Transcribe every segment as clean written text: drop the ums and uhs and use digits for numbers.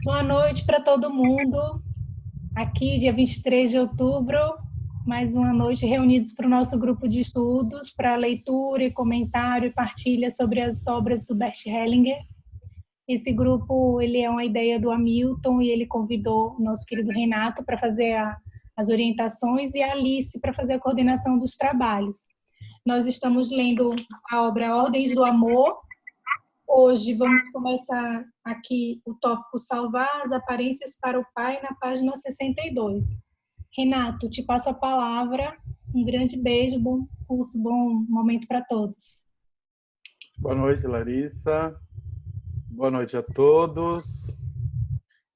Boa noite para todo mundo. Aqui, dia 23 de outubro, mais uma noite reunidos para o nosso grupo de estudos, para leitura e comentário e partilha sobre as obras do Bert Hellinger. Esse grupo, ele é uma ideia do Hamilton e ele convidou o nosso querido Renato para fazer as orientações e a Alice para fazer a coordenação dos trabalhos. Nós estamos lendo a obra Ordens do Amor. Hoje vamos começar aqui o tópico Salvar as aparências para o Pai, na página 62. Renato, te passo a palavra. Um grande beijo, bom curso, bom momento para todos. Boa noite, Larissa. Boa noite a todos.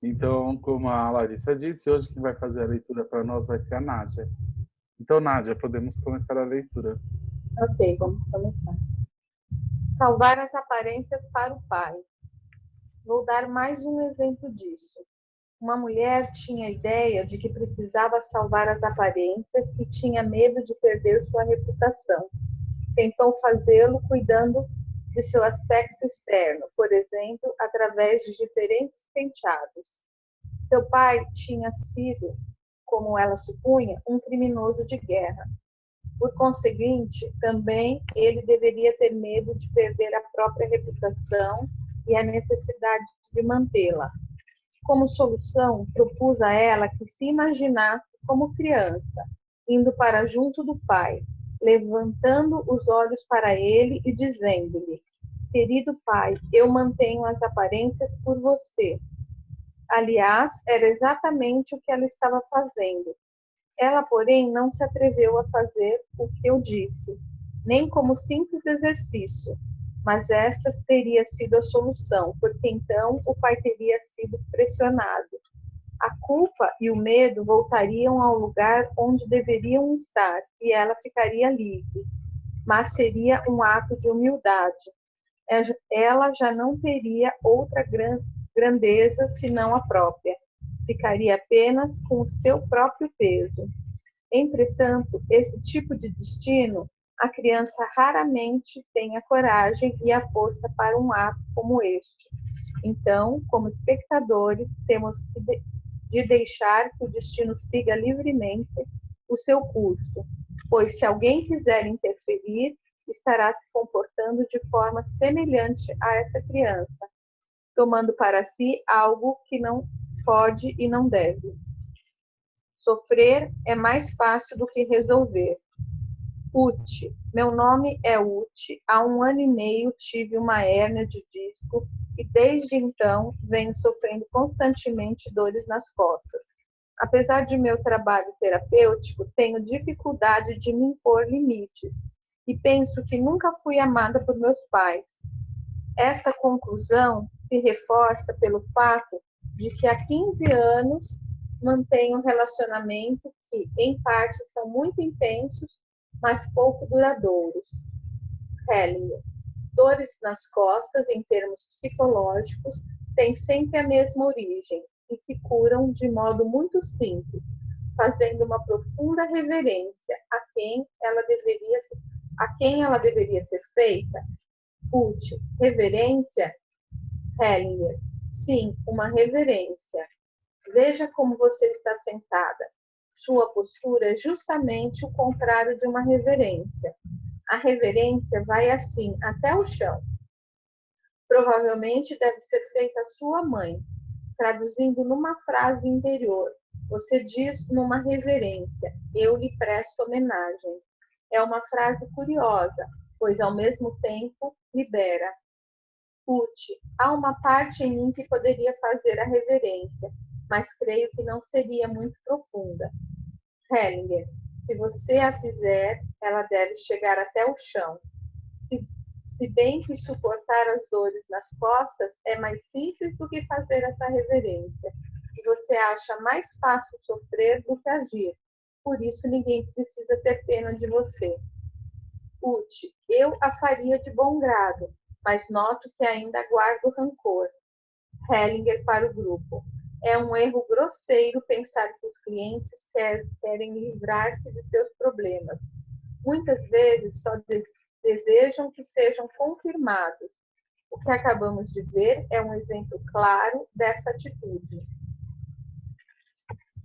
Então, como a Larissa disse, hoje quem vai fazer a leitura para nós vai ser a Nádia. Então, Nádia, podemos começar a leitura. Ok, vamos começar. Salvar as aparências para o pai. Vou dar mais um exemplo disso. Uma mulher tinha a ideia de que precisava salvar as aparências e tinha medo de perder sua reputação. Tentou fazê-lo cuidando de seu aspecto externo, por exemplo, através de diferentes penteados. Seu pai tinha sido, como ela supunha, um criminoso de guerra. Por conseguinte, também ele deveria ter medo de perder a própria reputação e a necessidade de mantê-la. Como solução, propus a ela que se imaginasse como criança, indo para junto do pai, levantando os olhos para ele e dizendo-lhe: querido pai, eu mantenho as aparências por você. Aliás, era exatamente o que ela estava fazendo. Ela, porém, não se atreveu a fazer o que eu disse, nem como simples exercício, mas esta teria sido a solução, porque então o pai teria sido pressionado. A culpa e o medo voltariam ao lugar onde deveriam estar e ela ficaria livre, mas seria um ato de humildade. Ela já não teria outra grandeza senão a própria. Ficaria apenas com o seu próprio peso. Entretanto, esse tipo de destino, a criança raramente tem a coragem e a força para um ato como este. Então, como espectadores, temos de deixar que o destino siga livremente o seu curso, pois se alguém quiser interferir, estará se comportando de forma semelhante a essa criança, tomando para si algo que não pode e não deve. Sofrer é mais fácil do que resolver. Uti. Meu nome é Uti. Há 1 ano e meio tive uma hérnia de disco e desde então venho sofrendo constantemente dores nas costas. Apesar de meu trabalho terapêutico, tenho dificuldade de me impor limites e penso que nunca fui amada por meus pais. Esta conclusão se reforça pelo fato de que há 15 anos mantenho um relacionamento que, em parte, são muito intensos, mas pouco duradouros. Hellinger. Dores nas costas, em termos psicológicos, têm sempre a mesma origem e se curam de modo muito simples, fazendo uma profunda reverência a quem ela deveria ser feita. Útil. Reverência? Hellinger. Sim, uma reverência. Veja como você está sentada. Sua postura é justamente o contrário de uma reverência. A reverência vai assim, até o chão. Provavelmente deve ser feita a sua mãe. Traduzindo numa frase interior, você diz numa reverência: eu lhe presto homenagem. É uma frase curiosa, pois ao mesmo tempo libera. Uti, há uma parte em mim que poderia fazer a reverência, mas creio que não seria muito profunda. Hellinger, se você a fizer, ela deve chegar até o chão. Se bem que suportar as dores nas costas é mais simples do que fazer essa reverência, e você acha mais fácil sofrer do que agir. Por isso ninguém precisa ter pena de você. Uti, eu a faria de bom grado, mas noto que ainda guardo rancor. Hellinger para o grupo. É um erro grosseiro pensar que os clientes querem livrar-se de seus problemas. Muitas vezes só desejam que sejam confirmados. O que acabamos de ver é um exemplo claro dessa atitude.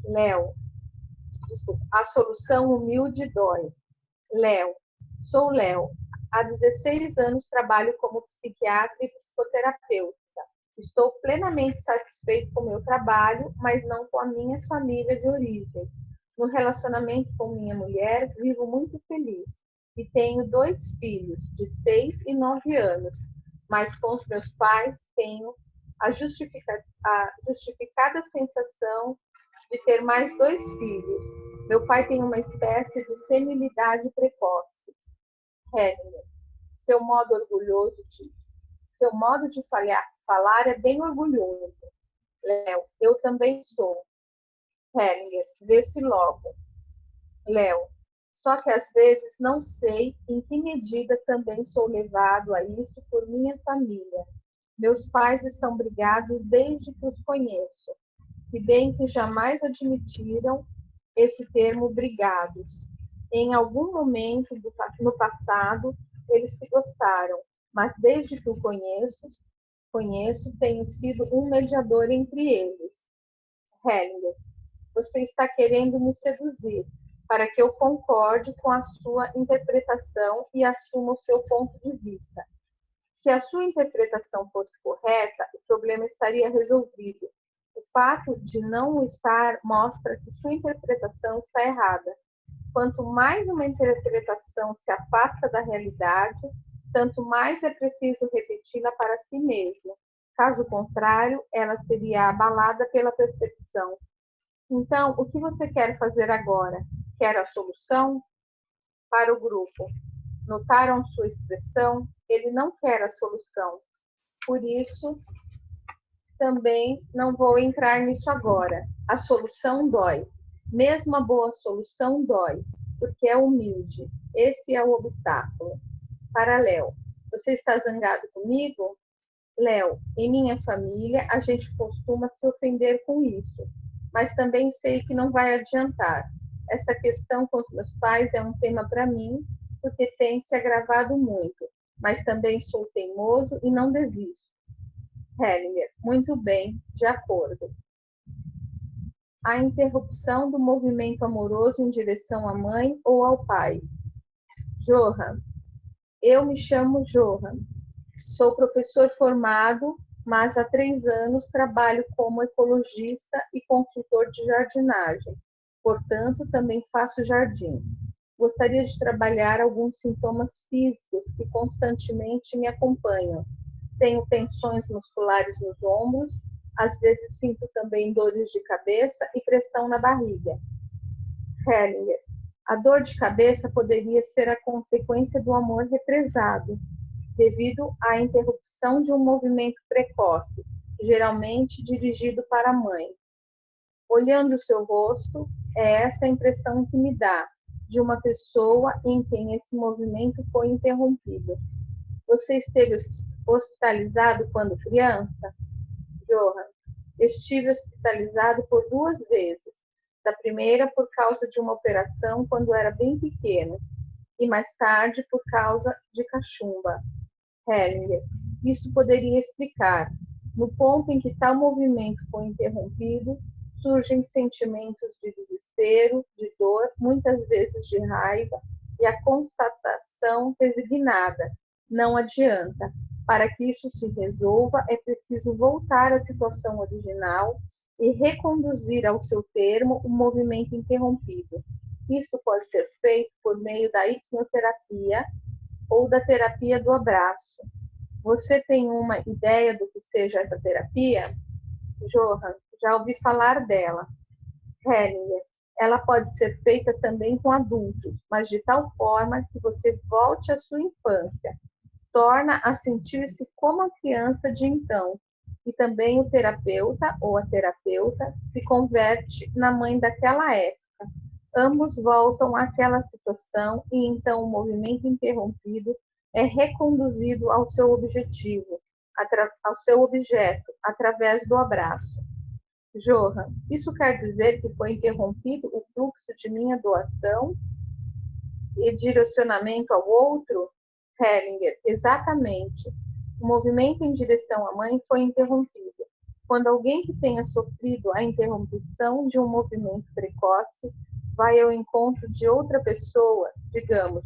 Léo, desculpa, a solução humilde dói. Léo, sou Léo. Há 16 anos trabalho como psiquiatra e psicoterapeuta. Estou plenamente satisfeito com o meu trabalho, mas não com a minha família de origem. No relacionamento com minha mulher, vivo muito feliz e tenho 2 filhos, de 6 e 9 anos, mas com os meus pais tenho a justificada sensação de ter mais 2 filhos. Meu pai tem uma espécie de senilidade precoce. Hellinger, seu modo de falar é bem orgulhoso. Léo, eu também sou. Hellinger, vê-se logo. Léo, só que às vezes não sei em que medida também sou levado a isso por minha família. Meus pais estão brigados desde que os conheço, se bem que jamais admitiram esse termo brigados. Em algum momento no passado, eles se gostaram, mas desde que o conheço, tenho sido um mediador entre eles. Hellinger, você está querendo me seduzir para que eu concorde com a sua interpretação e assuma o seu ponto de vista. Se a sua interpretação fosse correta, o problema estaria resolvido. O fato de não o estar mostra que sua interpretação está errada. Quanto mais uma interpretação se afasta da realidade, tanto mais é preciso repeti-la para si mesma. Caso contrário, ela seria abalada pela percepção. Então, o que você quer fazer agora? Quer a solução? Para o grupo. Notaram sua expressão? Ele não quer a solução. Por isso, também não vou entrar nisso agora. A solução dói. Mesmo a boa solução dói, porque é humilde. Esse é o obstáculo. Para Léo. Você está zangado comigo? Léo, em minha família, a gente costuma se ofender com isso, mas também sei que não vai adiantar. Essa questão com os meus pais é um tema para mim, porque tem se agravado muito, mas também sou teimoso e não desisto. Hellinger, muito bem, de acordo. A interrupção do movimento amoroso em direção à mãe ou ao pai. Johan, eu me chamo Johan. Sou professor formado, mas há 3 anos trabalho como ecologista e consultor de jardinagem. Portanto, também faço jardim. Gostaria de trabalhar alguns sintomas físicos que constantemente me acompanham. Tenho tensões musculares nos ombros, às vezes sinto também dores de cabeça e pressão na barriga. Hellinger, a dor de cabeça poderia ser a consequência do amor represado, devido à interrupção de um movimento precoce, geralmente dirigido para a mãe. Olhando o seu rosto, é essa a impressão que me dá, de uma pessoa em quem esse movimento foi interrompido. Você esteve hospitalizado quando criança? Johan, estive hospitalizado por 2 vezes. Da primeira por causa de uma operação quando era bem pequeno, e mais tarde por causa de cachumba. Hellinger, isso poderia explicar. No ponto em que tal movimento foi interrompido, surgem sentimentos de desespero, de dor, muitas vezes de raiva, e a constatação resignada. Não adianta. Para que isso se resolva, é preciso voltar à situação original e reconduzir ao seu termo o movimento interrompido. Isso pode ser feito por meio da hipnoterapia ou da terapia do abraço. Você tem uma ideia do que seja essa terapia? Johan, já ouvi falar dela. Hellinger, ela pode ser feita também com adultos, mas de tal forma que você volte à sua infância, torna a sentir-se como a criança de então, e também o terapeuta ou a terapeuta se converte na mãe daquela época. Ambos voltam àquela situação e então o movimento interrompido é reconduzido ao seu objetivo, ao seu objeto, através do abraço. Johan, isso quer dizer que foi interrompido o fluxo de minha doação e direcionamento ao outro? Hellinger, exatamente. O movimento em direção à mãe foi interrompido. Quando alguém que tenha sofrido a interrupção de um movimento precoce vai ao encontro de outra pessoa, digamos,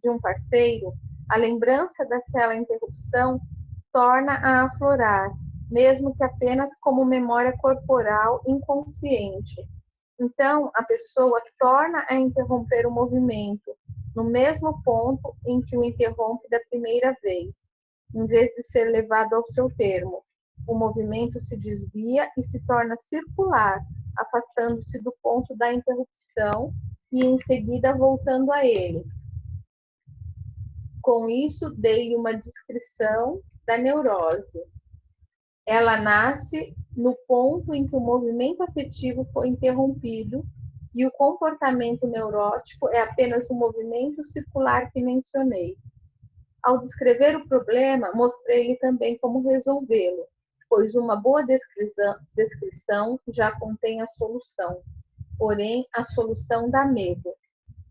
de um parceiro, a lembrança daquela interrupção torna a aflorar, mesmo que apenas como memória corporal inconsciente. Então, a pessoa torna a interromper o movimento, no mesmo ponto em que o interrompe da primeira vez, em vez de ser levado ao seu termo. O movimento se desvia e se torna circular, afastando-se do ponto da interrupção e em seguida voltando a ele. Com isso, dei-lhe uma descrição da neurose. Ela nasce no ponto em que o movimento afetivo foi interrompido e o comportamento neurótico é apenas o movimento circular que mencionei. Ao descrever o problema, mostrei-lhe também como resolvê-lo, pois uma boa descrição já contém a solução. Porém, a solução dá medo.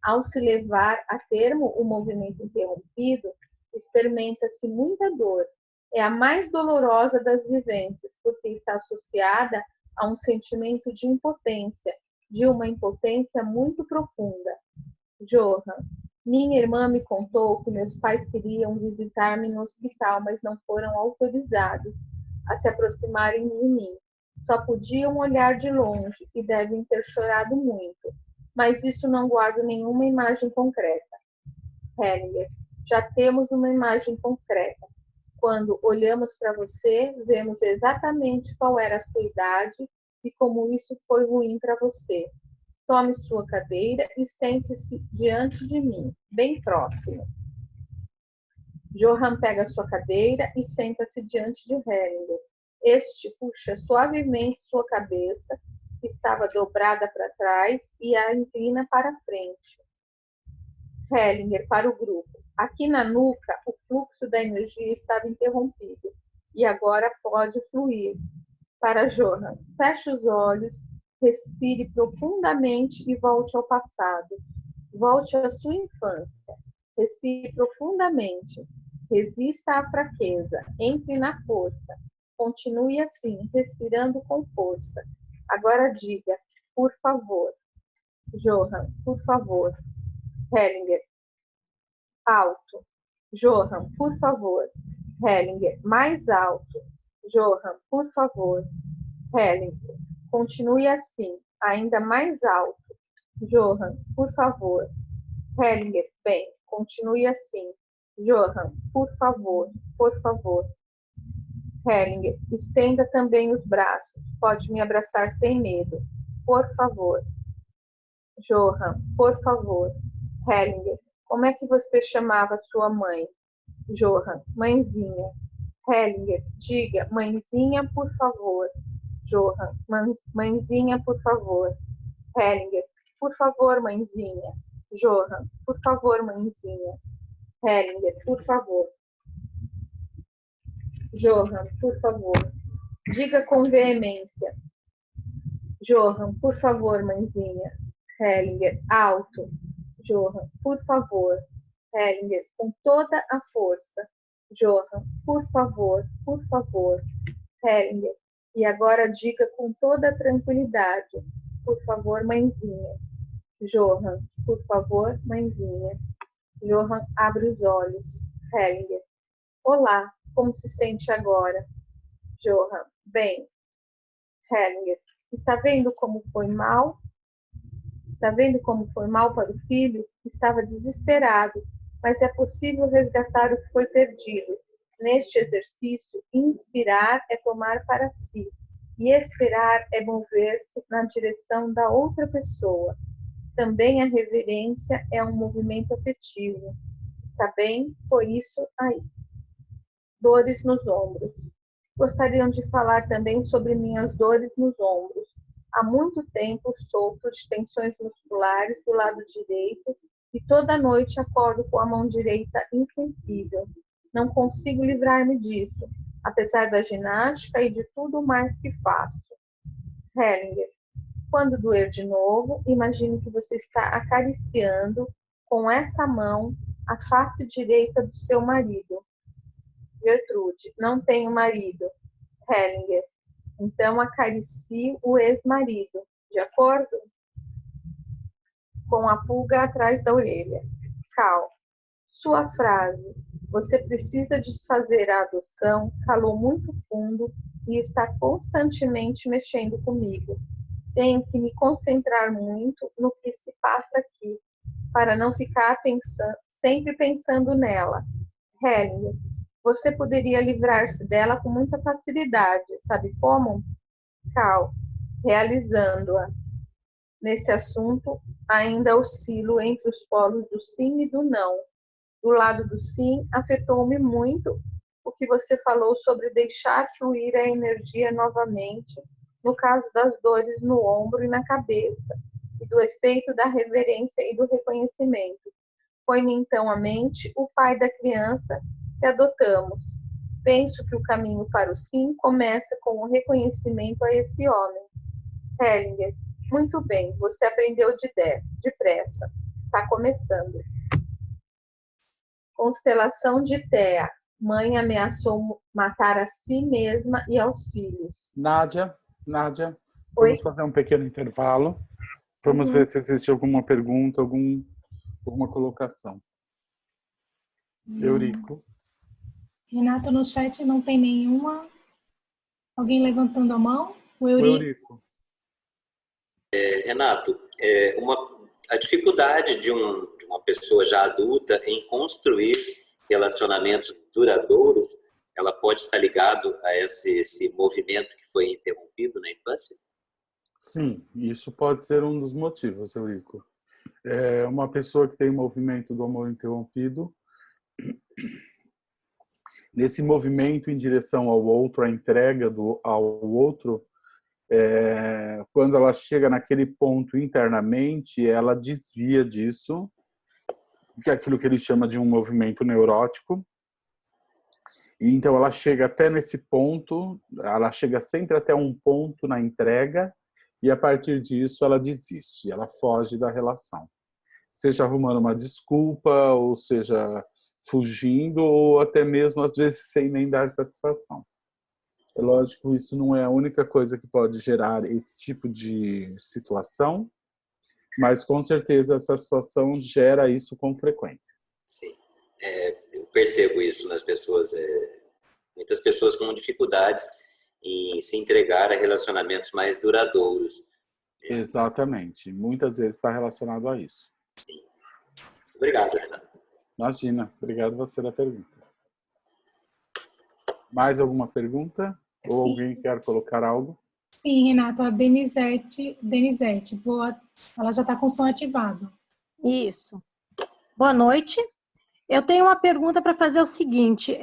Ao se levar a termo o movimento interrompido, experimenta-se muita dor. É a mais dolorosa das vivências, porque está associada a um sentimento de impotência, de uma impotência muito profunda. Johan, minha irmã me contou que meus pais queriam visitar-me no hospital, mas não foram autorizados a se aproximarem de mim. Só podiam olhar de longe e devem ter chorado muito. Mas isso não guardo nenhuma imagem concreta. Hellinger, já temos uma imagem concreta. Quando olhamos para você, vemos exatamente qual era a sua idade e como isso foi ruim para você. Tome sua cadeira e sente-se diante de mim, bem próximo. Johan pega sua cadeira e senta-se diante de Hellinger. Este puxa suavemente sua cabeça, que estava dobrada para trás, e a inclina para a frente. Hellinger para o grupo. Aqui na nuca, o fluxo da energia estava interrompido e agora pode fluir. Para Johan, feche os olhos, respire profundamente e volte ao passado. Volte à sua infância. Respire profundamente. Resista à fraqueza. Entre na força. Continue assim, respirando com força. Agora diga, por favor. Johan, por favor. Hellinger, alto. Johan, por favor. Hellinger, mais alto. Johan, por favor. Hellinger, continue assim, ainda mais alto. Johan, por favor. Hellinger, bem, continue assim. Johan, por favor, por favor. Hellinger, estenda também os braços. Pode me abraçar sem medo. Por favor. Johan, por favor. Hellinger, como é que você chamava sua mãe? Johan, mãezinha. Hellinger, diga, mãezinha, por favor. Johan, mãezinha, por favor. Hellinger, por favor, mãezinha. Johan, por favor, mãezinha. Hellinger, por favor. Johan, por favor. Diga com veemência. Johan, por favor, mãezinha. Hellinger, alto. Johan, por favor. Hellinger, com toda a força. Johan, por favor, por favor. Hellinger, e agora diga com toda a tranquilidade. Por favor, mãezinha. Johan, por favor, mãezinha. Johan abre os olhos. Hellinger, olá, como se sente agora? Johan, bem. Hellinger, está vendo como foi mal? Está vendo como foi mal para o filho? Estava desesperado, mas é possível resgatar o que foi perdido. Neste exercício, inspirar é tomar para si, e expirar é mover-se na direção da outra pessoa. Também a reverência é um movimento afetivo. Está bem? Foi isso aí. Dores nos ombros. Gostariam de falar também sobre minhas dores nos ombros. Há muito tempo sofro de tensões musculares do lado direito e toda noite acordo com a mão direita insensível. Não consigo livrar-me disso, apesar da ginástica e de tudo mais que faço. Hellinger, quando doer de novo, imagine que você está acariciando com essa mão a face direita do seu marido. Gertrude, não tenho marido. Hellinger, então acaricie o ex-marido, de acordo? Com a pulga atrás da orelha. Cal, sua frase, você precisa desfazer a adoção, calou muito fundo e está constantemente mexendo comigo. Tenho que me concentrar muito no que se passa aqui, para não ficar sempre pensando nela. Hellinger, você poderia livrar-se dela com muita facilidade, sabe como? Cal, realizando-a. Nesse assunto, ainda oscilo entre os polos do sim e do não. Do lado do sim, afetou-me muito o que você falou sobre deixar fluir a energia novamente, no caso das dores no ombro e na cabeça, e do efeito da reverência e do reconhecimento. Foi-me então à mente o pai da criança que adotamos. Penso que o caminho para o sim começa com o reconhecimento a esse homem. Hellinger, muito bem, você aprendeu depressa. Está começando. Constelação de Tea. Mãe ameaçou matar a si mesma e aos filhos. Nádia, Oi? vamos fazer um pequeno intervalo. Vamos ver se existe alguma pergunta, alguma colocação. Eurico. Renato, no chat não tem nenhuma. Alguém levantando a mão? O Eurico. Renato, a dificuldade de uma pessoa já adulta em construir relacionamentos duradouros, ela pode estar ligado a esse movimento que foi interrompido na infância? Sim, isso pode ser um dos motivos, Eurico. Uma pessoa que tem movimento do amor interrompido, nesse movimento em direção ao outro, a entrega ao outro, quando ela chega naquele ponto internamente, ela desvia disso, que é aquilo que ele chama de um movimento neurótico. E então ela chega até nesse ponto, ela chega sempre até um ponto na entrega, e a partir disso ela desiste, ela foge da relação. Seja arrumando uma desculpa, ou seja fugindo, ou até mesmo às vezes sem nem dar satisfação. É lógico, isso não é a única coisa que pode gerar esse tipo de situação, mas com certeza essa situação gera isso com frequência. Sim, eu percebo isso nas pessoas. Muitas pessoas com dificuldades em se entregar a relacionamentos mais duradouros. Exatamente, muitas vezes está relacionado a isso. Sim. Obrigado, Renato. Imagina, obrigado você da pergunta. Mais alguma pergunta? Ou Sim. alguém quer colocar algo? Sim, Renato, a Denizete, ela já está com o som ativado. Isso. Boa noite. Eu tenho uma pergunta para fazer o seguinte,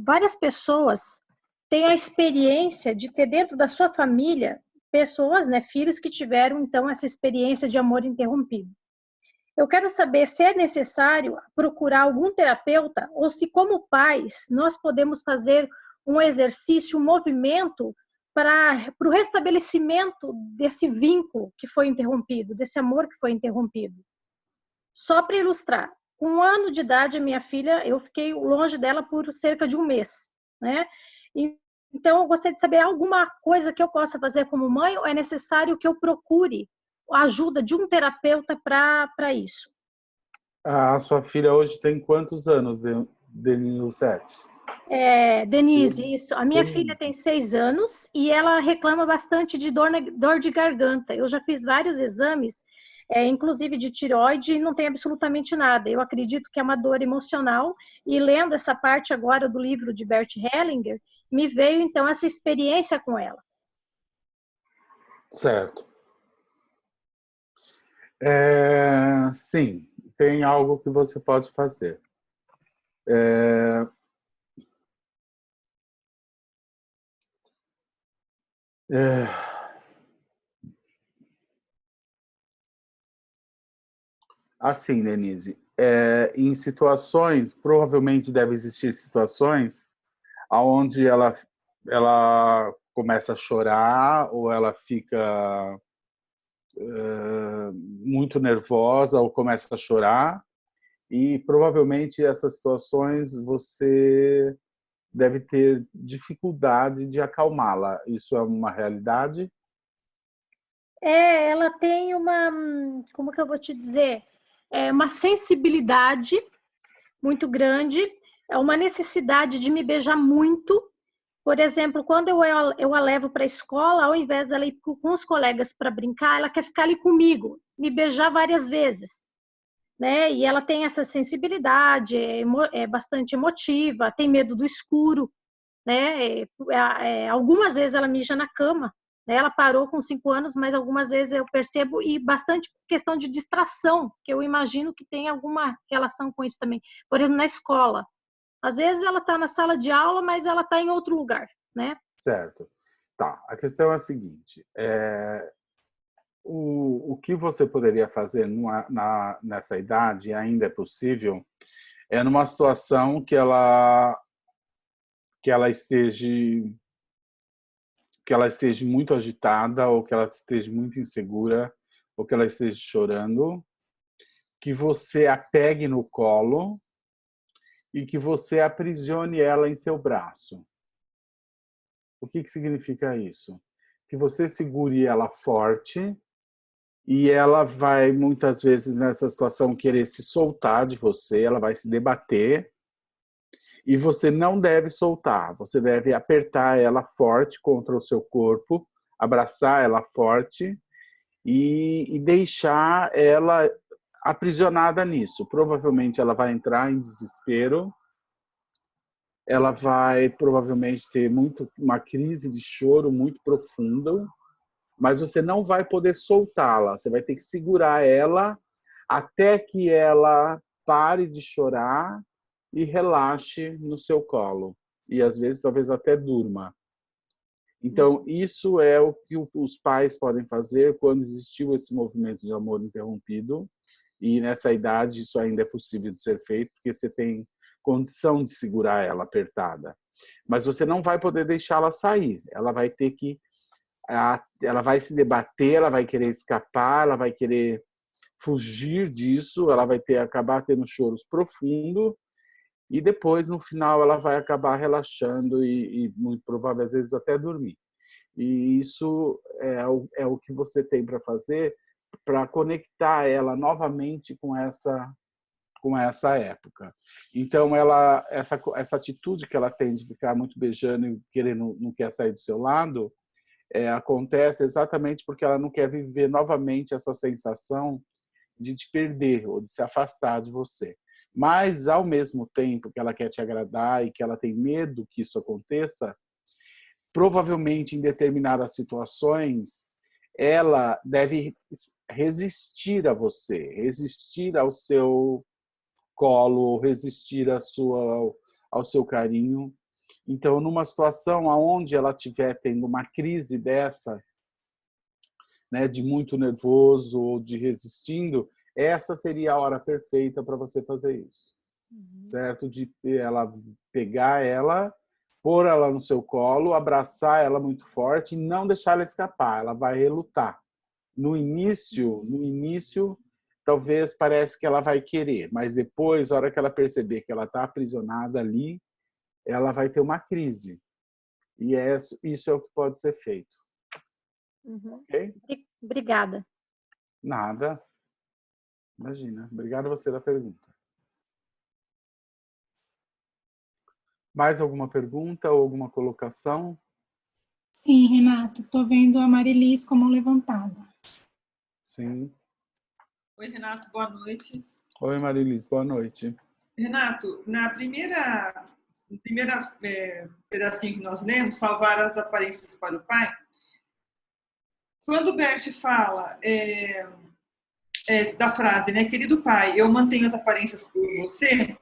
várias pessoas têm a experiência de ter dentro da sua família pessoas, filhos que tiveram, então, essa experiência de amor interrompido. Eu quero saber se é necessário procurar algum terapeuta ou se, como pais, nós podemos fazer um exercício, um movimento para o restabelecimento desse vínculo que foi interrompido, desse amor que foi interrompido. Só para ilustrar, com 1 ano de idade, a minha filha, eu fiquei longe dela por cerca de 1 mês, né? Então, eu gostaria de saber alguma coisa que eu possa fazer como mãe ou é necessário que eu procure a ajuda de um terapeuta para isso? A sua filha hoje tem quantos anos, Denilson? Denise, isso. A minha filha tem 6 anos e ela reclama bastante de dor de garganta. Eu já fiz vários exames, inclusive de tireoide, e não tem absolutamente nada. Eu acredito que é uma dor emocional. E lendo essa parte agora do livro de Bert Hellinger, me veio então essa experiência com ela. Certo. Sim, tem algo que você pode fazer. Assim, Denise, em situações, provavelmente deve existir situações onde ela começa a chorar ou ela fica muito nervosa ou começa a chorar, e provavelmente essas situações você deve ter dificuldade de acalmá-la. Isso é uma realidade? Ela tem uma, como que eu vou te dizer? Uma sensibilidade muito grande, é uma necessidade de me beijar muito. Por exemplo, quando eu a levo para a escola, ao invés dela ir com os colegas para brincar, ela quer ficar ali comigo, me beijar várias vezes, né? E ela tem essa sensibilidade, é bastante emotiva, tem medo do escuro, né? Algumas vezes ela mija na cama, né? Ela parou com 5 anos, mas algumas vezes eu percebo, e bastante questão de distração, que eu imagino que tem alguma relação com isso também. Por exemplo, na escola. Às vezes ela está na sala de aula, mas ela está em outro lugar, né? Certo. Tá, a questão é a seguinte, o que você poderia fazer nessa idade, ainda é possível, é numa situação que ela esteja muito agitada, ou que ela esteja muito insegura, ou que ela esteja chorando, que você a pegue no colo e que você aprisione ela em seu braço. O que significa isso? Que você segure ela forte e ela vai, muitas vezes, nessa situação, querer se soltar de você, ela vai se debater e você não deve soltar, você deve apertar ela forte contra o seu corpo, abraçar ela forte e deixar ela aprisionada nisso. Provavelmente ela vai entrar em desespero, ela vai provavelmente ter uma crise de choro muito profunda, mas você não vai poder soltá-la, você vai ter que segurar ela até que ela pare de chorar e relaxe no seu colo. E às vezes talvez até durma. Então, isso é o que os pais podem fazer quando existiu esse movimento de amor interrompido. E nessa idade isso ainda é possível de ser feito, porque você tem condição de segurar ela apertada. Mas você não vai poder deixá-la sair. Ela vai ter que, ela vai se debater, ela vai querer escapar, ela vai querer fugir disso, ela vai acabar tendo choros profundos e depois, no final, ela vai acabar relaxando e muito provável, às vezes, até dormir. E isso é o que você tem para fazer para conectar ela novamente com essa época. Então, essa atitude que ela tem de ficar muito beijando e querendo, não quer sair do seu lado, acontece exatamente porque ela não quer viver novamente essa sensação de te perder ou de se afastar de você. Mas, ao mesmo tempo que ela quer te agradar e que ela tem medo que isso aconteça, provavelmente em determinadas situações, ela deve resistir a você, resistir ao seu colo, resistir ao seu carinho. Então, numa situação onde ela estiver tendo uma crise dessa, né, de muito nervoso ou de resistindo, essa seria a hora perfeita para você fazer isso. Certo? De ela pegar ela, pôr ela no seu colo, abraçar ela muito forte e não deixar ela escapar. Ela vai relutar. No início, talvez parece que ela vai querer, mas depois, a hora que ela perceber que ela está aprisionada ali, ela vai ter uma crise. E isso é o que pode ser feito. Ok? Obrigada. Nada. Imagina. Obrigado a você da pergunta. Mais alguma pergunta ou alguma colocação? Sim, Renato. Estou vendo a Marilis com a mão levantada. Sim. Oi, Renato. Boa noite. Oi, Marilis. Boa noite. Renato, no primeira pedacinho que nós lemos, salvar as aparências para o pai, quando o Bert fala da frase, né, querido pai, eu mantenho as aparências por você,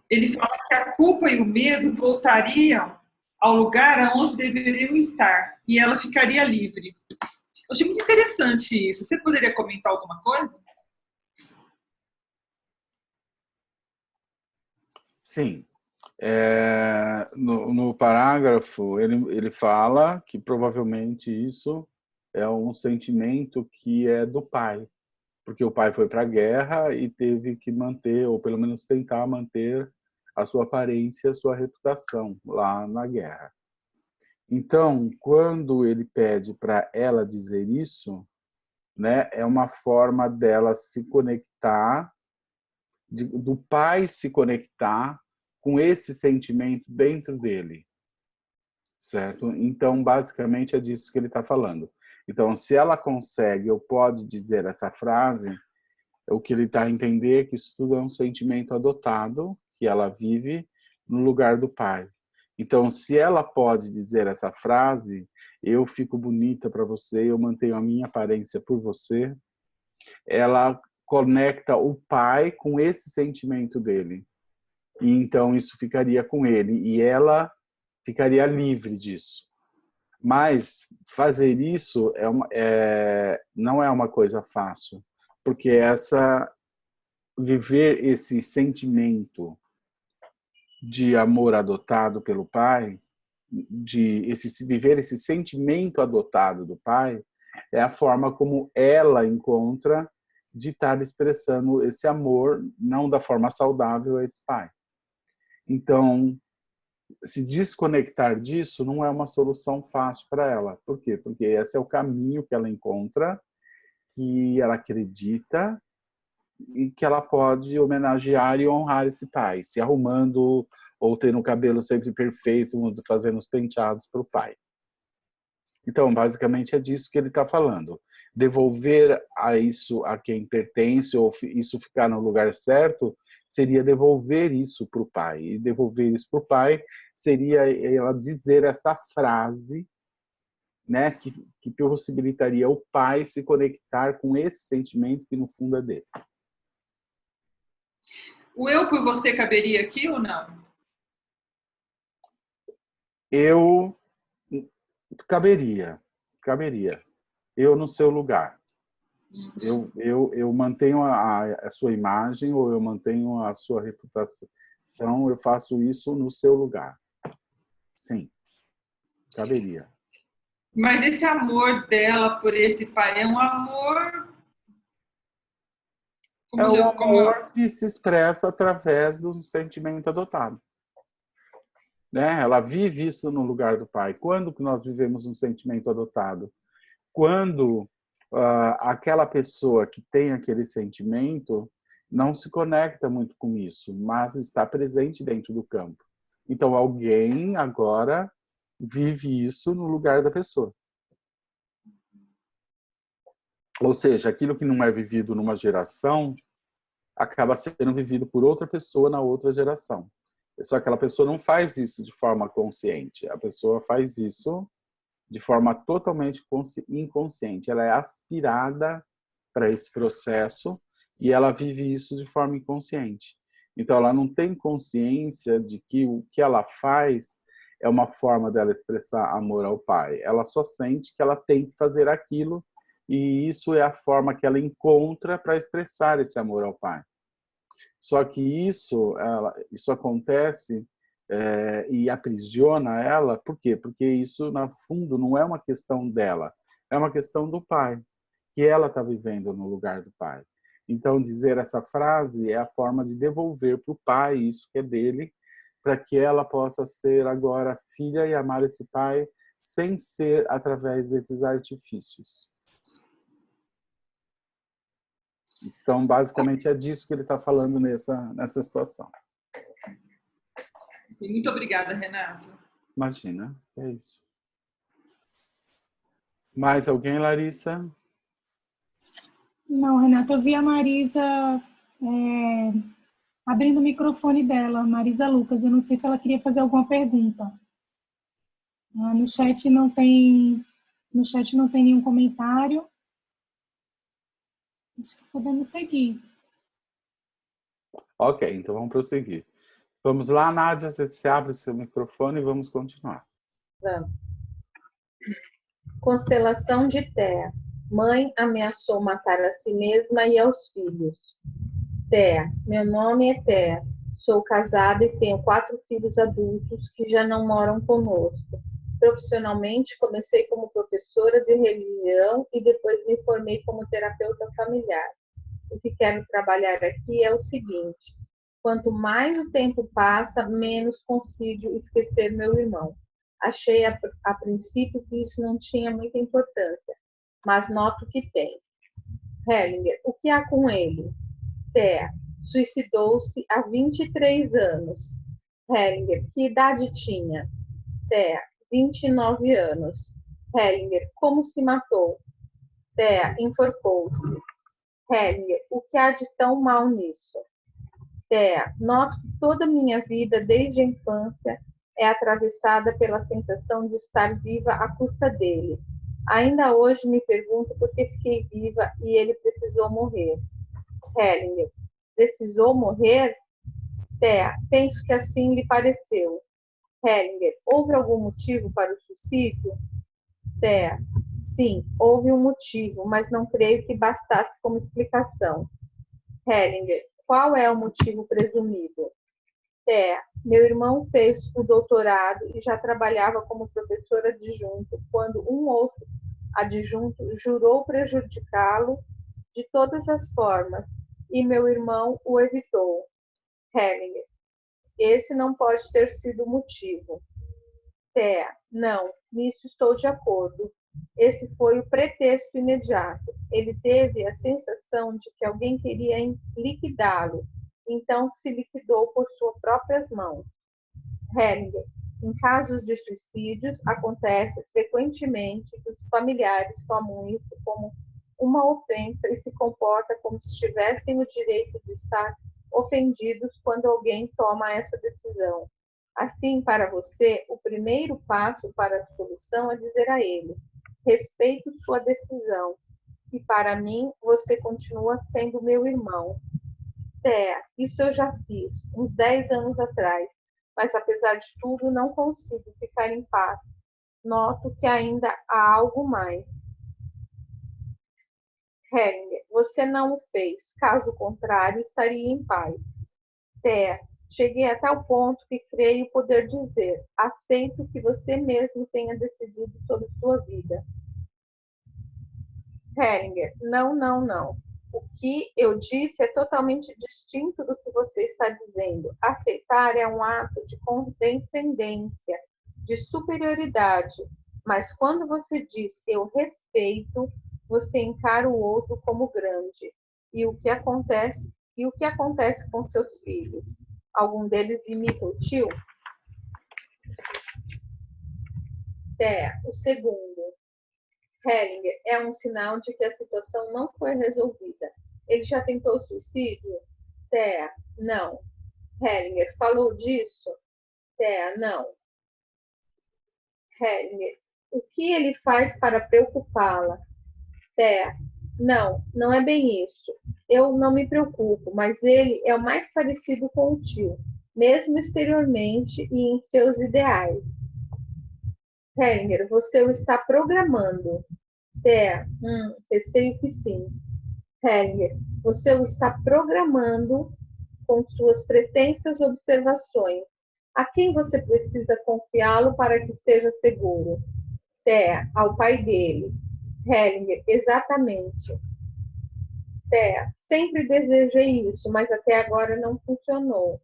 ele fala que a culpa e o medo voltariam ao lugar onde deveriam estar e ela ficaria livre. Eu achei muito interessante isso. Você poderia comentar alguma coisa? Sim. No parágrafo, ele fala que provavelmente isso é um sentimento que é do pai, porque o pai foi para a guerra e teve que manter, ou pelo menos tentar manter, a sua aparência, a sua reputação lá na guerra. Então, quando ele pede para ela dizer isso, né, é uma forma dela se conectar, do pai se conectar com esse sentimento dentro dele, certo? Então, basicamente, é disso que ele está falando. Então, se ela consegue ou pode dizer essa frase, o que ele está a entender é que isso tudo é um sentimento adotado, que ela vive no lugar do pai. Então, se ela pode dizer essa frase, eu fico bonita para você, eu mantenho a minha aparência por você, ela conecta o pai com esse sentimento dele. E então isso ficaria com ele e ela ficaria livre disso. Mas fazer isso não é uma coisa fácil, porque viver esse sentimento de amor adotado pelo pai, viver esse sentimento adotado do pai, é a forma como ela encontra de estar expressando esse amor, não da forma saudável, a esse pai. Então, se desconectar disso não é uma solução fácil para ela. Por quê? Porque esse é o caminho que ela encontra, que ela acredita e que ela pode homenagear e honrar esse pai, se arrumando ou tendo o cabelo sempre perfeito, fazendo os penteados para o pai. Então, basicamente é disso que ele está falando. Devolver isso a quem pertence, ou isso ficar no lugar certo, seria devolver isso para o pai. E devolver isso para o pai seria ela dizer essa frase, né, que possibilitaria o pai se conectar com esse sentimento que no fundo é dele. O eu por você caberia aqui ou não? Eu caberia. Eu no seu lugar. Eu mantenho a sua imagem ou eu mantenho a sua reputação, eu faço isso no seu lugar. Sim, caberia. Mas esse amor dela por esse pai é um amor... amor que se expressa através do sentimento adotado. Né? Ela vive isso no lugar do pai. Quando que nós vivemos um sentimento adotado? Quando aquela pessoa que tem aquele sentimento não se conecta muito com isso, mas está presente dentro do campo. Então, alguém agora vive isso no lugar da pessoa. Ou seja, aquilo que não é vivido numa geração acaba sendo vivido por outra pessoa na outra geração. Só que aquela pessoa não faz isso de forma consciente. A pessoa faz isso de forma totalmente inconsciente. Ela é aspirada para esse processo e ela vive isso de forma inconsciente. Então, ela não tem consciência de que o que ela faz é uma forma dela expressar amor ao pai. Ela só sente que ela tem que fazer aquilo e isso é a forma que ela encontra para expressar esse amor ao pai. Só que isso acontece e aprisiona ela, por quê? Porque isso, no fundo, não é uma questão dela, é uma questão do pai, que ela está vivendo no lugar do pai. Então, dizer essa frase é a forma de devolver para o pai isso que é dele, para que ela possa ser agora filha e amar esse pai sem ser através desses artifícios. Então, basicamente, é disso que ele está falando nessa situação. Muito obrigada, Renato. Imagina, é isso. Mais alguém, Larissa? Não, Renato, eu vi a Marisa abrindo o microfone dela, Marisa Lucas. Eu não sei se ela queria fazer alguma pergunta. No chat não tem nenhum comentário. Acho que podemos seguir. Ok, então vamos prosseguir. Vamos lá, Nádia, você abre o seu microfone e vamos continuar. Vamos. Constelação de Thea. Mãe ameaçou matar a si mesma e aos filhos. Thea, meu nome é Thea. Sou casada e tenho 4 filhos adultos que já não moram conosco. Profissionalmente, comecei como professora de religião e depois me formei como terapeuta familiar. O que quero trabalhar aqui é o seguinte: Quanto mais o tempo passa, menos consigo esquecer meu irmão. Achei a princípio que isso não tinha muita importância, mas noto que tem. Hellinger, o que há com ele? Thea, suicidou-se há 23 anos. Hellinger, que idade tinha? Thea, 29 anos. Hellinger, como se matou? Thea, enforcou-se. Hellinger, o que há de tão mal nisso? Thea, noto que toda a minha vida, desde a infância, é atravessada pela sensação de estar viva à custa dele. Ainda hoje me pergunto por que fiquei viva e ele precisou morrer. Hellinger, precisou morrer? Thea, penso que assim lhe pareceu. Hellinger, houve algum motivo para o suicídio? Thea, sim, houve um motivo, mas não creio que bastasse como explicação. Hellinger, qual é o motivo presumido? Thea, meu irmão fez o doutorado e já trabalhava como professor adjunto quando um outro adjunto jurou prejudicá-lo de todas as formas e meu irmão o evitou. Hellinger, esse não pode ter sido o motivo. Thea, não, nisso estou de acordo. Esse foi o pretexto imediato. Ele teve a sensação de que alguém queria liquidá-lo, então se liquidou por suas próprias mãos. Hellinger, em casos de suicídios, acontece frequentemente que os familiares tomam isso como uma ofensa e se comportam como se tivessem o direito de estar ofendidos quando alguém toma essa decisão. Assim, para você, o primeiro passo para a solução é dizer a ele: respeito sua decisão, e para mim, você continua sendo meu irmão. Thea, isso eu já fiz, uns 10 anos atrás, mas apesar de tudo, não consigo ficar em paz. Noto que ainda há algo mais. Hellinger, você não o fez, caso contrário, estaria em paz. Thea, cheguei a tal ponto que creio poder dizer: aceito que você mesmo tenha decidido sobre sua vida. Hellinger, não, não, não. O que eu disse é totalmente distinto do que você está dizendo. Aceitar é um ato de condescendência, de superioridade. Mas quando você diz eu respeito, você encara o outro como grande. E o que acontece com seus filhos? Algum deles imita o tio? O segundo. Hellinger, é um sinal de que a situação não foi resolvida. Ele já tentou suicídio? Thea, não. Hellinger, falou disso? Thea, não. Hellinger, o que ele faz para preocupá-la? Thea, não, não é bem isso. Eu não me preocupo, mas ele é o mais parecido com o tio, mesmo exteriormente e em seus ideais. Hellinger, você o está programando. Thea, receio que sim. Hellinger, você o está programando com suas pretensas observações. A quem você precisa confiá-lo para que esteja seguro? Thea, ao pai dele. Hellinger, exatamente. Thea, sempre desejei isso, mas até agora não funcionou.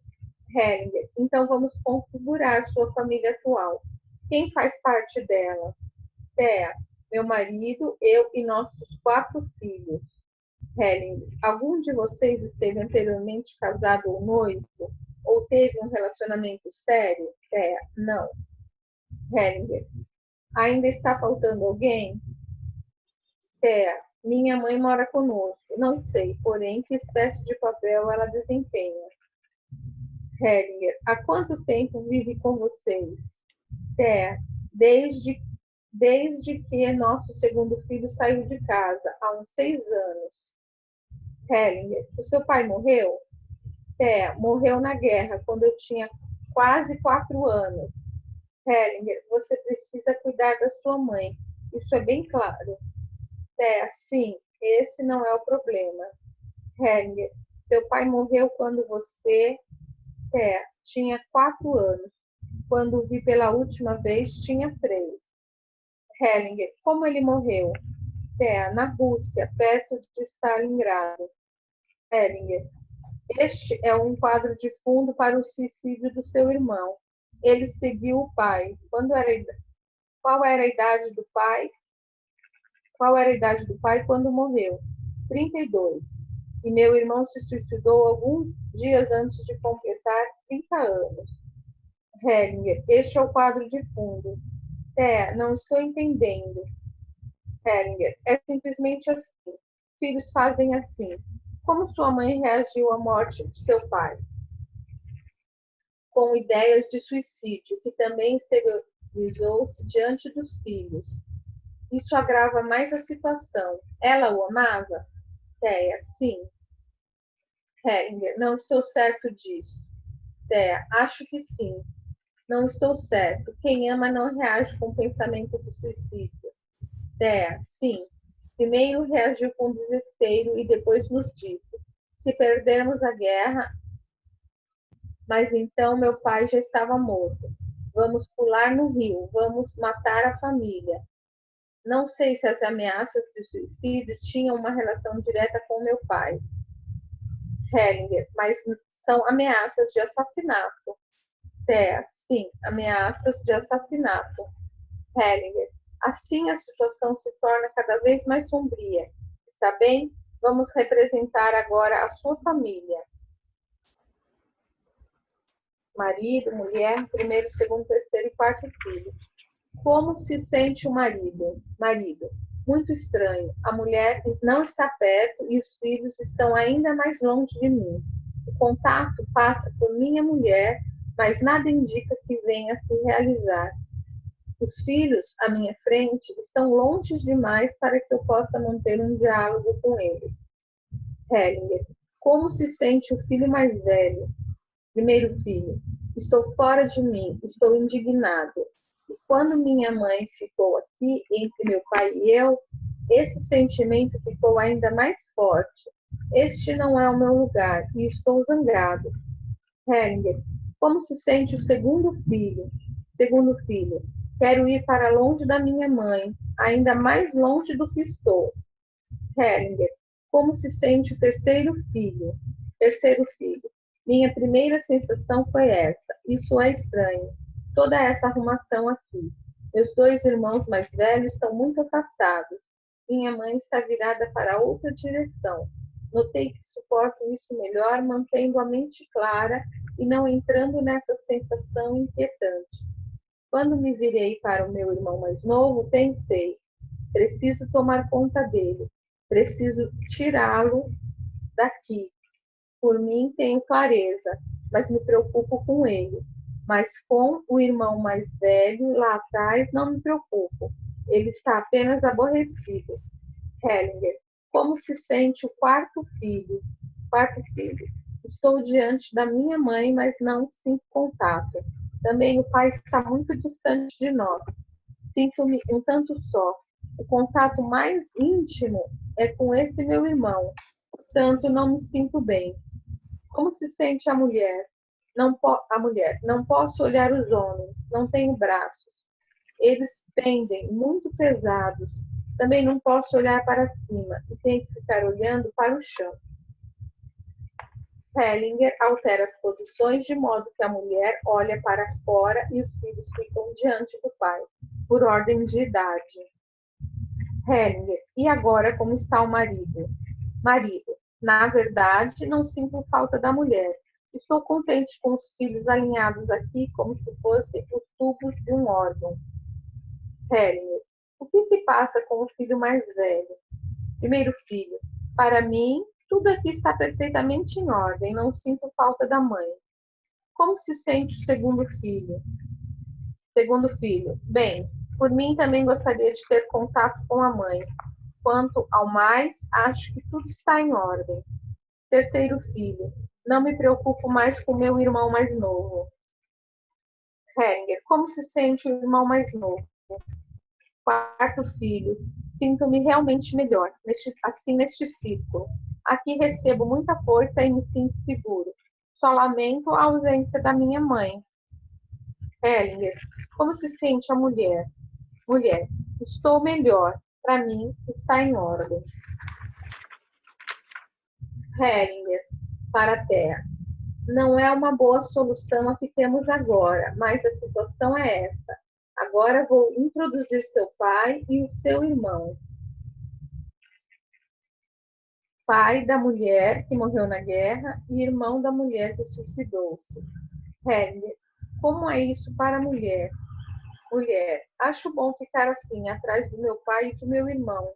Hellinger, então vamos configurar sua família atual. Quem faz parte dela? Thea, meu marido, eu e nossos 4 filhos. Hellinger, algum de vocês esteve anteriormente casado ou noivo? Ou teve um relacionamento sério? Thea, não. Hellinger, ainda está faltando alguém? Thea, minha mãe mora conosco. Não sei, porém, que espécie de papel ela desempenha. Hellinger, há quanto tempo vive com vocês? Thea, desde que nosso segundo filho saiu de casa, há uns 6 anos. Hellinger, o seu pai morreu? Thea, morreu na guerra, quando eu tinha quase 4 anos. Hellinger, você precisa cuidar da sua mãe. Isso é bem claro. Thea, sim, esse não é o problema. Hellinger, seu pai morreu quando você, Thea, tinha 4 anos. Quando o vi pela última vez, tinha 3. Hellinger, como ele morreu? Thea, na Rússia, perto de Stalingrado. Hellinger, Este é um quadro de fundo para o suicídio do seu irmão. Ele seguiu o pai. Qual era a idade do pai? Qual era a idade do pai quando morreu? 32. E meu irmão se suicidou alguns dias antes de completar 30 anos. Hellinger, este é o quadro de fundo. Não estou entendendo. Hellinger, é simplesmente assim. Filhos fazem assim. Como sua mãe reagiu à morte de seu pai? Com ideias de suicídio, que também exteriorizou-se diante dos filhos. Isso agrava mais a situação. Ela o amava? Sim. Hellinger, não estou certo disso. Acho que sim. Não estou certo. Quem ama não reage com pensamento de suicídio. Sim. Primeiro reagiu com desespero e depois nos disse: se perdermos a guerra, mas então meu pai já estava morto. Vamos pular no rio, vamos matar a família. Não sei se as ameaças de suicídio tinham uma relação direta com meu pai. Hellinger, mas são ameaças de assassinato. Sim, ameaças de assassinato. Hellinger, assim a situação se torna cada vez mais sombria. Está bem? Vamos representar agora a sua família. Marido, mulher, primeiro, segundo, terceiro e quarto filho. Como se sente o marido? Marido, muito estranho. A mulher não está perto e os filhos estão ainda mais longe de mim. O contato passa por minha mulher, mas nada indica que venha a se realizar. Os filhos à minha frente estão longe demais para que eu possa manter um diálogo com eles. Hellinger, como se sente o filho mais velho? Primeiro filho, estou fora de mim, estou indignado. E quando minha mãe ficou aqui entre meu pai e eu, esse sentimento ficou ainda mais forte. Este não é o meu lugar e estou zangado. Hellinger, como se sente o segundo filho? Segundo filho, quero ir para longe da minha mãe, ainda mais longe do que estou. Hellinger, como se sente o terceiro filho? Terceiro filho, minha primeira sensação foi essa. Isso é estranho. Toda essa arrumação aqui. Meus dois irmãos mais velhos estão muito afastados. Minha mãe está virada para outra direção. Notei que suporto isso melhor mantendo a mente clara e não entrando nessa sensação inquietante. Quando me virei para o meu irmão mais novo, pensei: preciso tomar conta dele. Preciso tirá-lo daqui. Por mim, tenho clareza, mas me preocupo com ele. Mas com o irmão mais velho, lá atrás, não me preocupo. Ele está apenas aborrecido. Hellinger, como se sente o quarto filho? Quarto filho. Estou diante da minha mãe, mas não sinto contato. Também o pai está muito distante de nós. Sinto-me um tanto só. O contato mais íntimo é com esse meu irmão. Tanto não me sinto bem. Como se sente a mulher? A mulher. Não posso olhar os homens. Não tenho braços. Eles pendem muito pesados. Também não posso olhar para cima e tenho que ficar olhando para o chão. Hellinger altera as posições de modo que a mulher olha para fora e os filhos ficam diante do pai, por ordem de idade. Hellinger, e agora como está o marido? Marido, na verdade, não sinto falta da mulher. Estou contente com os filhos alinhados aqui como se fossem os tubos de um órgão. Hellinger, o que se passa com o filho mais velho? Primeiro filho, para mim, tudo aqui está perfeitamente em ordem, não sinto falta da mãe. Como se sente o segundo filho? Segundo filho, bem, por mim também gostaria de ter contato com a mãe. Quanto ao mais, acho que tudo está em ordem. Terceiro filho, não me preocupo mais com meu irmão mais novo. Hellinger, como se sente o irmão mais novo? Quarto filho, sinto-me realmente melhor, neste círculo. Aqui recebo muita força e me sinto seguro. Só lamento a ausência da minha mãe. Hellinger, como se sente a mulher? Mulher, estou melhor. Para mim, está em ordem. Hellinger, para a Terra. Não é uma boa solução a que temos agora, mas a situação é esta. Agora vou introduzir seu pai e o seu irmão. Pai da mulher que morreu na guerra e irmão da mulher que suicidou-se. Hellinger, como é isso para a mulher? Mulher, acho bom ficar assim, atrás do meu pai e do meu irmão.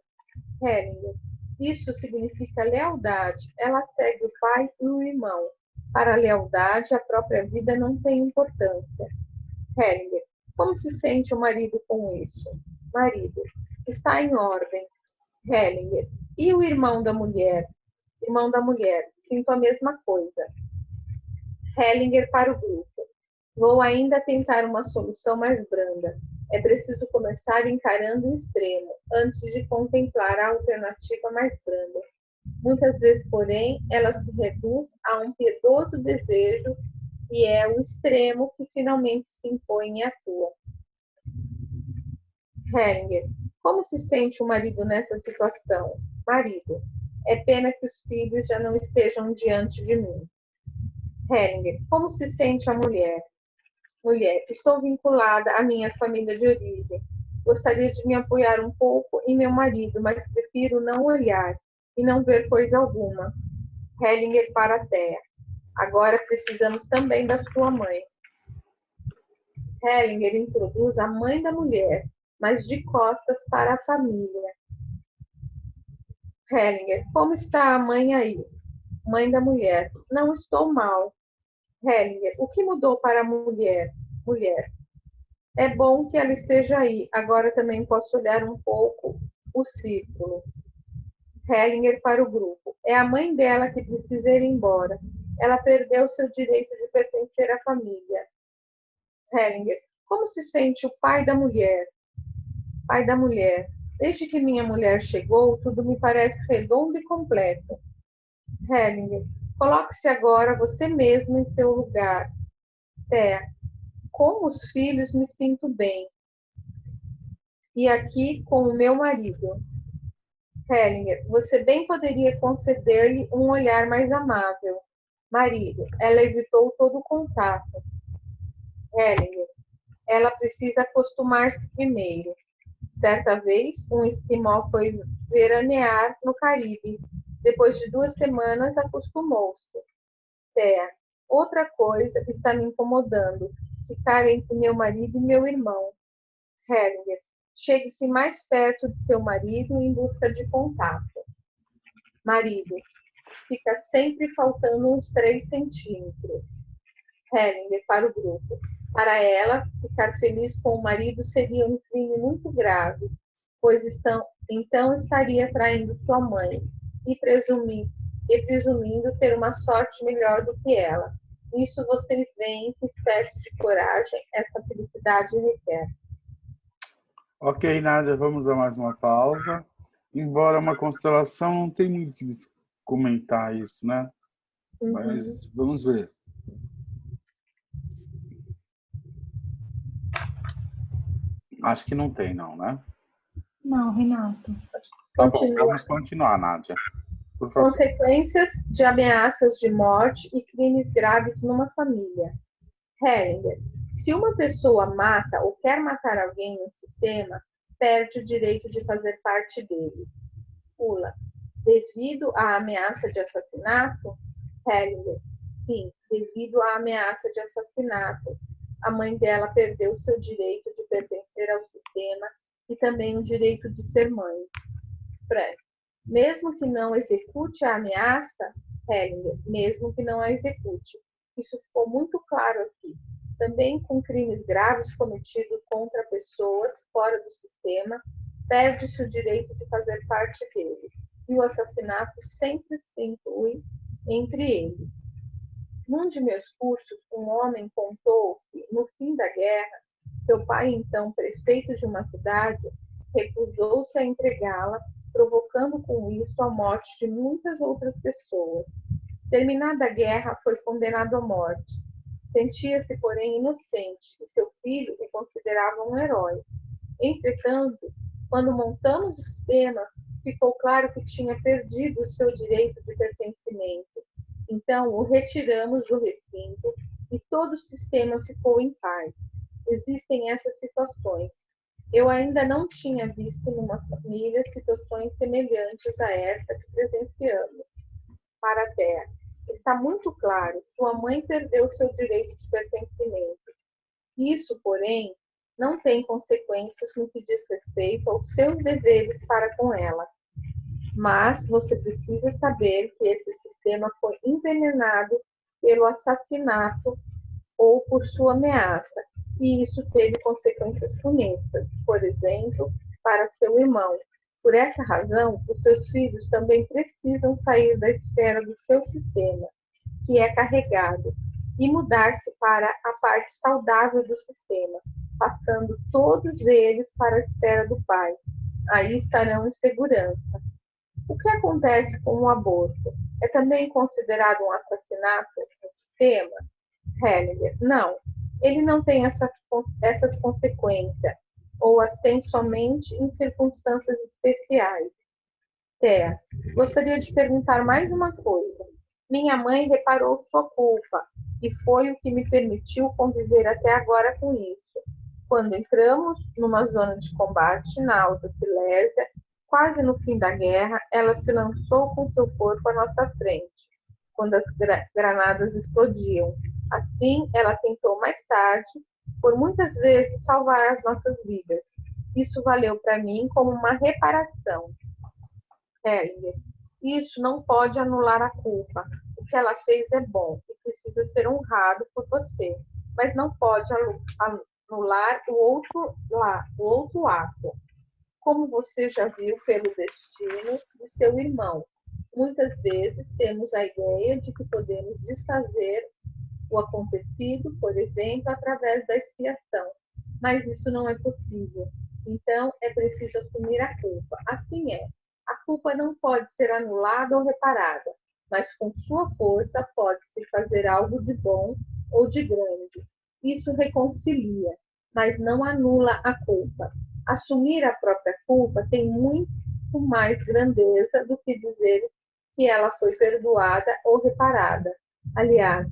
Hellinger, isso significa lealdade. Ela segue o pai e o irmão. Para a lealdade, a própria vida não tem importância. Hellinger, como se sente o marido com isso? Marido, está em ordem. Hellinger, e o irmão da mulher? Irmão da mulher, sinto a mesma coisa. Hellinger para o grupo. Vou ainda tentar uma solução mais branda. É preciso começar encarando o extremo, antes de contemplar a alternativa mais branda. Muitas vezes, porém, ela se reduz a um piedoso desejo e é o extremo que finalmente se impõe e atua. Hellinger, como se sente o marido nessa situação? Marido, é pena que os filhos já não estejam diante de mim. Hellinger, como se sente a mulher? Mulher, estou vinculada à minha família de origem. Gostaria de me apoiar um pouco em meu marido, mas prefiro não olhar e não ver coisa alguma. Hellinger para a Terra. Agora precisamos também da sua mãe. Hellinger introduz a mãe da mulher, mas de costas para a família. Hellinger, como está a mãe aí? Mãe da mulher, não estou mal. Hellinger, o que mudou para a mulher? Mulher, é bom que ela esteja aí. Agora também posso olhar um pouco o círculo. Hellinger para o grupo. É a mãe dela que precisa ir embora. Ela perdeu seu direito de pertencer à família. Hellinger, como se sente o pai da mulher? Pai da mulher. Desde que minha mulher chegou, tudo me parece redondo e completo. Hellinger, coloque-se agora você mesmo em seu lugar. Thea, com os filhos me sinto bem. E aqui com o meu marido. Hellinger, você bem poderia conceder-lhe um olhar mais amável. Marido, ela evitou todo o contato. Hellinger, ela precisa acostumar-se primeiro. Certa vez, um esquimó foi veranear no Caribe. Depois de 2 semanas, acostumou-se. Thea, outra coisa está me incomodando. Ficar entre meu marido e meu irmão. Hellinger, chegue-se mais perto de seu marido em busca de contato. Marido, fica sempre faltando uns 3 centímetros. Hellinger para o grupo. Para ela, ficar feliz com o marido seria um crime muito grave, pois então estaria traindo sua mãe e presumindo ter uma sorte melhor do que ela. Isso vocês veem que espécie de coragem essa felicidade requer. Ok, Nádia, vamos a mais uma pausa. Embora uma constelação, não tem muito que comentar isso, né? Mas vamos ver. Acho que não tem, não, né? Não, Renato. Tá bom, vamos continuar, Nádia. Por favor. Consequências de ameaças de morte e crimes graves numa família. Hellinger, se uma pessoa mata ou quer matar alguém no sistema, perde o direito de fazer parte dele. Pula. Devido à ameaça de assassinato? Hellinger, sim, devido à ameaça de assassinato. A mãe dela perdeu seu direito de pertencer ao sistema e também o direito de ser mãe. Frank, mesmo que não execute a ameaça, Hellinger, mesmo que não a execute. Isso ficou muito claro aqui. Também com crimes graves cometidos contra pessoas fora do sistema, perde-se o direito de fazer parte dele. E o assassinato sempre se inclui entre eles. Num de meus cursos, um homem contou que, no fim da guerra, seu pai, então prefeito de uma cidade, recusou-se a entregá-la, provocando com isso a morte de muitas outras pessoas. Terminada a guerra, foi condenado à morte. Sentia-se, porém, inocente, e seu filho o considerava um herói. Entretanto, quando montamos o sistema, ficou claro que tinha perdido o seu direito de pertencimento. Então, o retiramos do recinto e todo o sistema ficou em paz. Existem essas situações. Eu ainda não tinha visto numa família situações semelhantes a essa que presenciamos. Para a Terra. Está muito claro, sua mãe perdeu seu direito de pertencimento. Isso, porém, não tem consequências no que diz respeito aos seus deveres para com ela. Mas você precisa saber que esse sistema foi envenenado pelo assassinato ou por sua ameaça, e isso teve consequências funestas, por exemplo, para seu irmão. Por essa razão, os seus filhos também precisam sair da esfera do seu sistema, que é carregado, e mudar-se para a parte saudável do sistema, passando todos eles para a esfera do Pai. Aí estarão em segurança. O que acontece com o aborto? É também considerado um assassinato no sistema? Hellinger, não. Ele não tem essas consequências, ou as tem somente em circunstâncias especiais. Thea, gostaria de perguntar mais uma coisa. Minha mãe reparou sua culpa, e foi o que me permitiu conviver até agora com isso. Quando entramos numa zona de combate na Alta Silésia, quase no fim da guerra, ela se lançou com seu corpo à nossa frente, quando as granadas explodiam. Assim, ela tentou mais tarde, por muitas vezes, salvar as nossas vidas. Isso valeu para mim como uma reparação. Hellinger, isso não pode anular a culpa. O que ela fez é bom e precisa ser honrado por você, mas não pode anular o outro ato. Como você já viu pelo destino do seu irmão, muitas vezes temos a ideia de que podemos desfazer o acontecido, por exemplo, através da expiação, mas isso não é possível. Então, é preciso assumir a culpa. Assim é. A culpa não pode ser anulada ou reparada, mas com sua força pode-se fazer algo de bom ou de grande. Isso reconcilia, mas não anula a culpa. Assumir a própria culpa tem muito mais grandeza do que dizer que ela foi perdoada ou reparada. Aliás,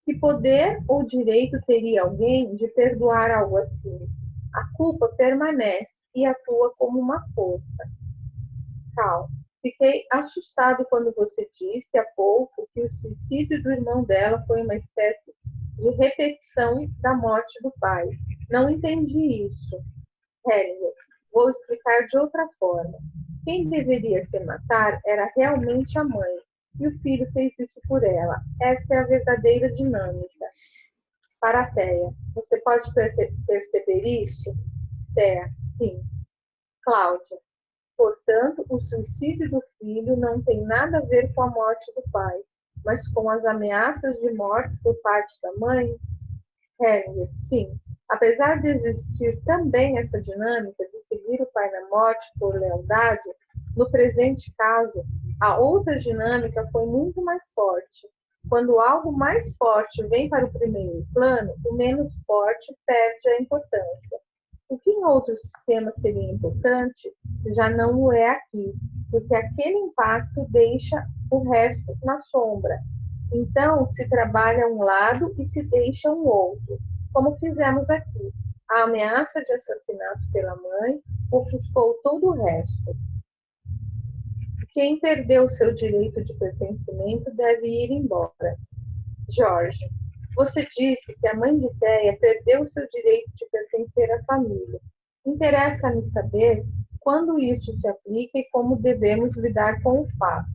que poder ou direito teria alguém de perdoar algo assim? A culpa permanece e atua como uma força. Cal, fiquei assustado quando você disse há pouco que o suicídio do irmão dela foi uma espécie de repetição da morte do pai. Não entendi isso. Hellinger, vou explicar de outra forma. Quem deveria se matar era realmente a mãe, e o filho fez isso por ela. Essa é a verdadeira dinâmica. Para a Thea, você pode perceber isso? Thea, sim. Cláudia, portanto, o suicídio do filho não tem nada a ver com a morte do pai, mas com as ameaças de morte por parte da mãe? Hellinger, sim. Apesar de existir também essa dinâmica de seguir o pai na morte por lealdade, no presente caso, a outra dinâmica foi muito mais forte. Quando algo mais forte vem para o primeiro plano, o menos forte perde a importância. O que em outro sistema seria importante, já não o é aqui, porque aquele impacto deixa o resto na sombra. Então, se trabalha um lado e se deixa um outro, como fizemos aqui. A ameaça de assassinato pela mãe ofuscou todo o resto. Quem perdeu seu direito de pertencimento deve ir embora. Jorge, você disse que a mãe de Thea perdeu seu direito de pertencer à família. Interessa-me saber quando isso se aplica e como devemos lidar com o fato.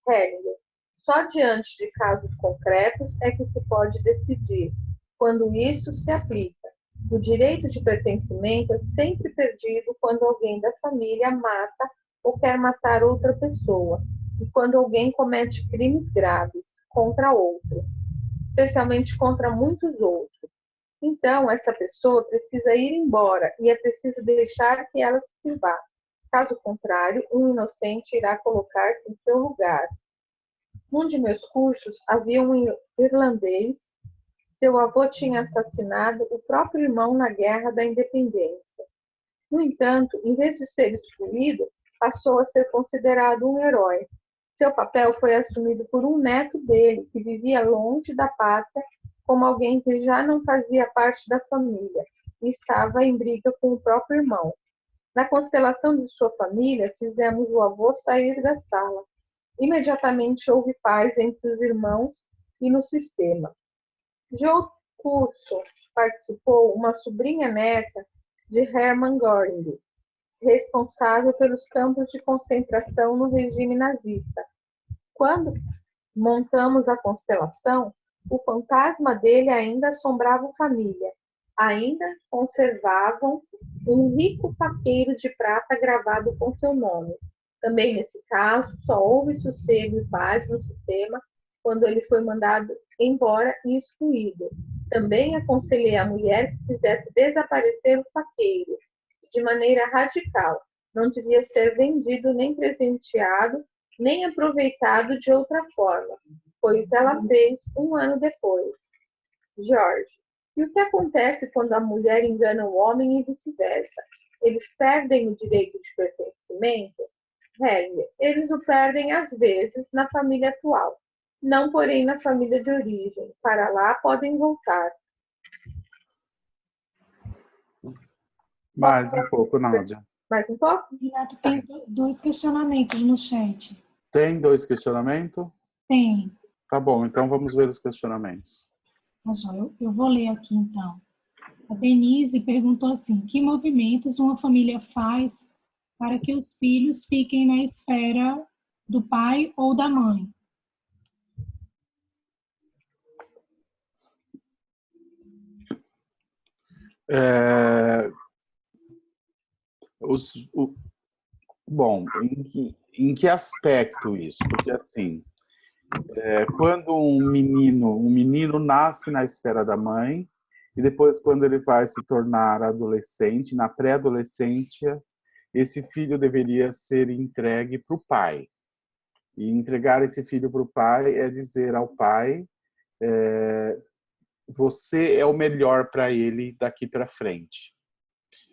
Hellinger, só diante de casos concretos é que se pode decidir quando isso se aplica. O direito de pertencimento é sempre perdido quando alguém da família mata ou quer matar outra pessoa, e quando alguém comete crimes graves contra outro, especialmente contra muitos outros. Então, essa pessoa precisa ir embora e é preciso deixar que ela se vá. Caso contrário, um inocente irá colocar-se em seu lugar. Num de meus cursos, havia um irlandês. Seu avô tinha assassinado o próprio irmão na Guerra da Independência. No entanto, em vez de ser excluído, passou a ser considerado um herói. Seu papel foi assumido por um neto dele, que vivia longe da pátria, como alguém que já não fazia parte da família e estava em briga com o próprio irmão. Na constelação de sua família, fizemos o avô sair da sala. Imediatamente houve paz entre os irmãos e no sistema. De outro curso participou uma sobrinha neta de Hermann Göring, responsável pelos campos de concentração no regime nazista. Quando montamos a constelação, o fantasma dele ainda assombrava a família. Ainda conservavam um rico faqueiro de prata gravado com seu nome. Também nesse caso, só houve sossego e paz no sistema quando ele foi mandado embora e excluído. Também aconselhei a mulher que fizesse desaparecer o faqueiro, de maneira radical. Não devia ser vendido, nem presenteado, nem aproveitado de outra forma. Foi o que ela fez 1 ano depois. Jorge. E o que acontece quando a mulher engana o homem e vice-versa? Eles perdem o direito de pertencimento? Helder. Eles o perdem às vezes na família atual. Não, porém, na família de origem. Para lá podem voltar. Mais um pouco, Nádia. Mais um pouco? Renato, tem 2 questionamentos no chat. Tem 2 questionamentos? Tem. Tá bom, então vamos ver os questionamentos. Eu vou ler aqui, então. A Denise perguntou assim: que movimentos uma família faz para que os filhos fiquem na esfera do pai ou da mãe? Bom, em que aspecto isso? Porque assim, quando um menino nasce na esfera da mãe, e depois quando ele vai se tornar adolescente, na pré-adolescência, esse filho deveria ser entregue para o pai. E entregar esse filho para o pai é dizer ao pai, você é o melhor para ele daqui para frente.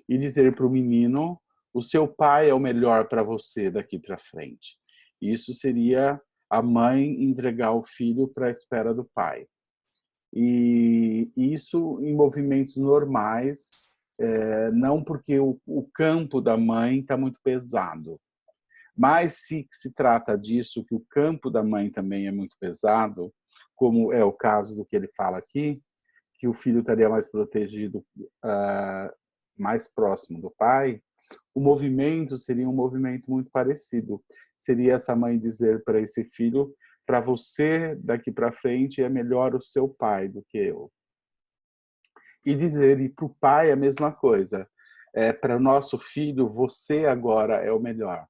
E dizer para o menino, o seu pai é o melhor para você daqui para frente. Isso seria a mãe entregar o filho para a espera do pai. E isso em movimentos normais, não porque o campo da mãe está muito pesado. Mas se trata disso, que o campo da mãe também é muito pesado, como é o caso do que ele fala aqui, que o filho estaria mais protegido, mais próximo do pai, o movimento seria um movimento muito parecido. Seria essa mãe dizer para esse filho, para você daqui para frente é melhor o seu pai do que eu. E dizer e para o pai a mesma coisa. Para o nosso filho, você agora é o melhor.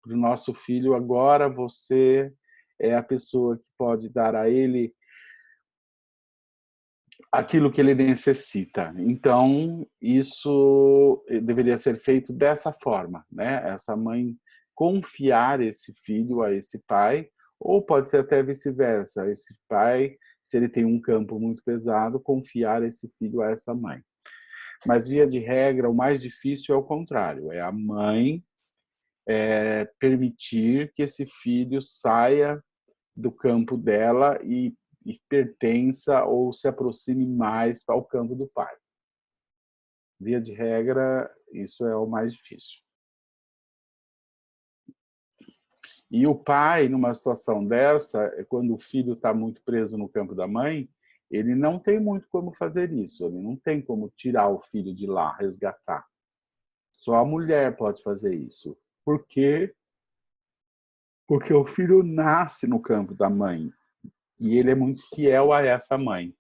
Para o nosso filho, agora você é a pessoa que pode dar a ele aquilo que ele necessita. Então, isso deveria ser feito dessa forma, né? Essa mãe confiar esse filho a esse pai, ou pode ser até vice-versa. Esse pai, se ele tem um campo muito pesado, confiar esse filho a essa mãe. Mas, via de regra, o mais difícil é o contrário. É a mãe permitir que esse filho saia do campo dela e pertença ou se aproxime mais ao campo do pai. Via de regra, isso é o mais difícil. E o pai, numa situação dessa, quando o filho está muito preso no campo da mãe, ele não tem muito como fazer isso, ele não tem como tirar o filho de lá, resgatar. Só a mulher pode fazer isso. Por quê? Porque o filho nasce no campo da mãe e ele é muito fiel a essa mãe.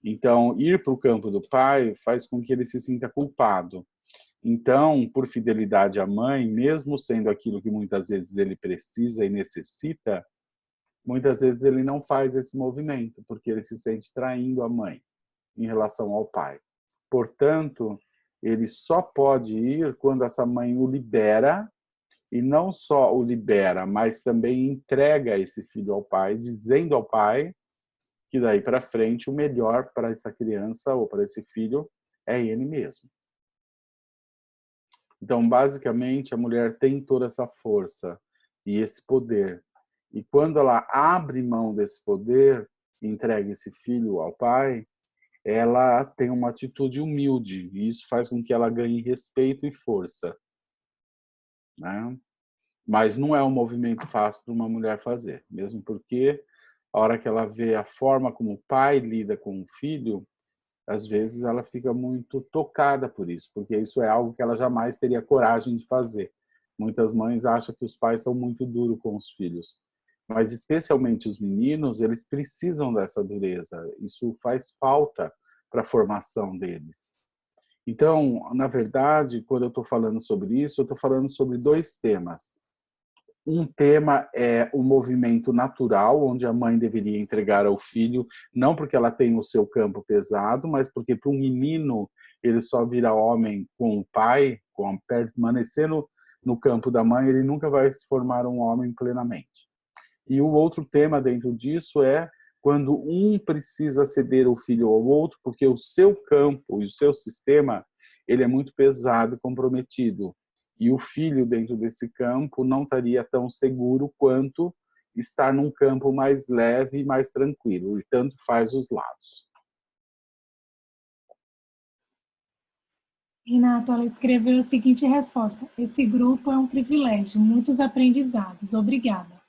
Então, ir para o campo do pai faz com que ele se sinta culpado. Então, por fidelidade à mãe, mesmo sendo aquilo que muitas vezes ele precisa e necessita, muitas vezes ele não faz esse movimento, porque ele se sente traindo a mãe em relação ao pai. Portanto, ele só pode ir quando essa mãe o libera, e não só o libera, mas também entrega esse filho ao pai, dizendo ao pai que daí para frente o melhor para essa criança ou para esse filho é ele mesmo. Então, basicamente, a mulher tem toda essa força e esse poder E quando ela abre mão desse poder, entrega esse filho ao pai, ela tem uma atitude humilde, e isso faz com que ela ganhe respeito e força, né? Mas não é um movimento fácil para uma mulher fazer, mesmo porque a hora que ela vê a forma como o pai lida com o filho, às vezes ela fica muito tocada por isso, porque isso é algo que ela jamais teria coragem de fazer. Muitas mães acham que os pais são muito duros com os filhos, mas especialmente os meninos, eles precisam dessa dureza. Isso faz falta para a formação deles. Então, na verdade, quando eu estou falando sobre isso, eu estou falando sobre dois temas. Um tema é o movimento natural, onde a mãe deveria entregar ao filho, não porque ela tem o seu campo pesado, mas porque para um menino ele só vira homem com o pai, permanecendo no campo da mãe, ele nunca vai se formar um homem plenamente. E o outro tema dentro disso é quando um precisa ceder o filho ao outro, porque o seu campo e o seu sistema ele é muito pesado e comprometido. E o filho dentro desse campo não estaria tão seguro quanto estar num campo mais leve e mais tranquilo. E tanto faz os lados. Renato, ela escreveu a seguinte resposta: esse grupo é um privilégio, muitos aprendizados. Obrigada.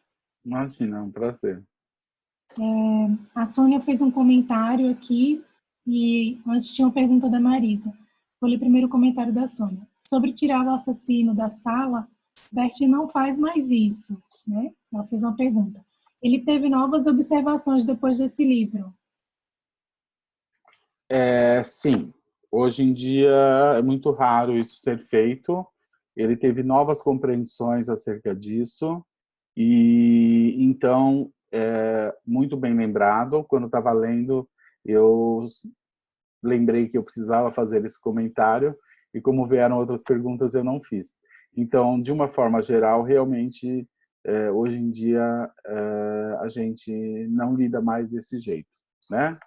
Imagina, é um prazer. A Sônia fez um comentário aqui e antes tinha uma pergunta da Marisa. Vou ler primeiro o comentário da Sônia. Sobre tirar o assassino da sala, Bert não faz mais isso, né? Ela fez uma pergunta. Ele teve novas observações depois desse livro? Sim. Hoje em dia é muito raro isso ser feito. Ele teve novas compreensões acerca disso e então, muito bem lembrado, quando estava lendo, eu lembrei que eu precisava fazer esse comentário e como vieram outras perguntas eu não fiz. Então, de uma forma geral, realmente, hoje em dia a gente não lida mais desse jeito, né?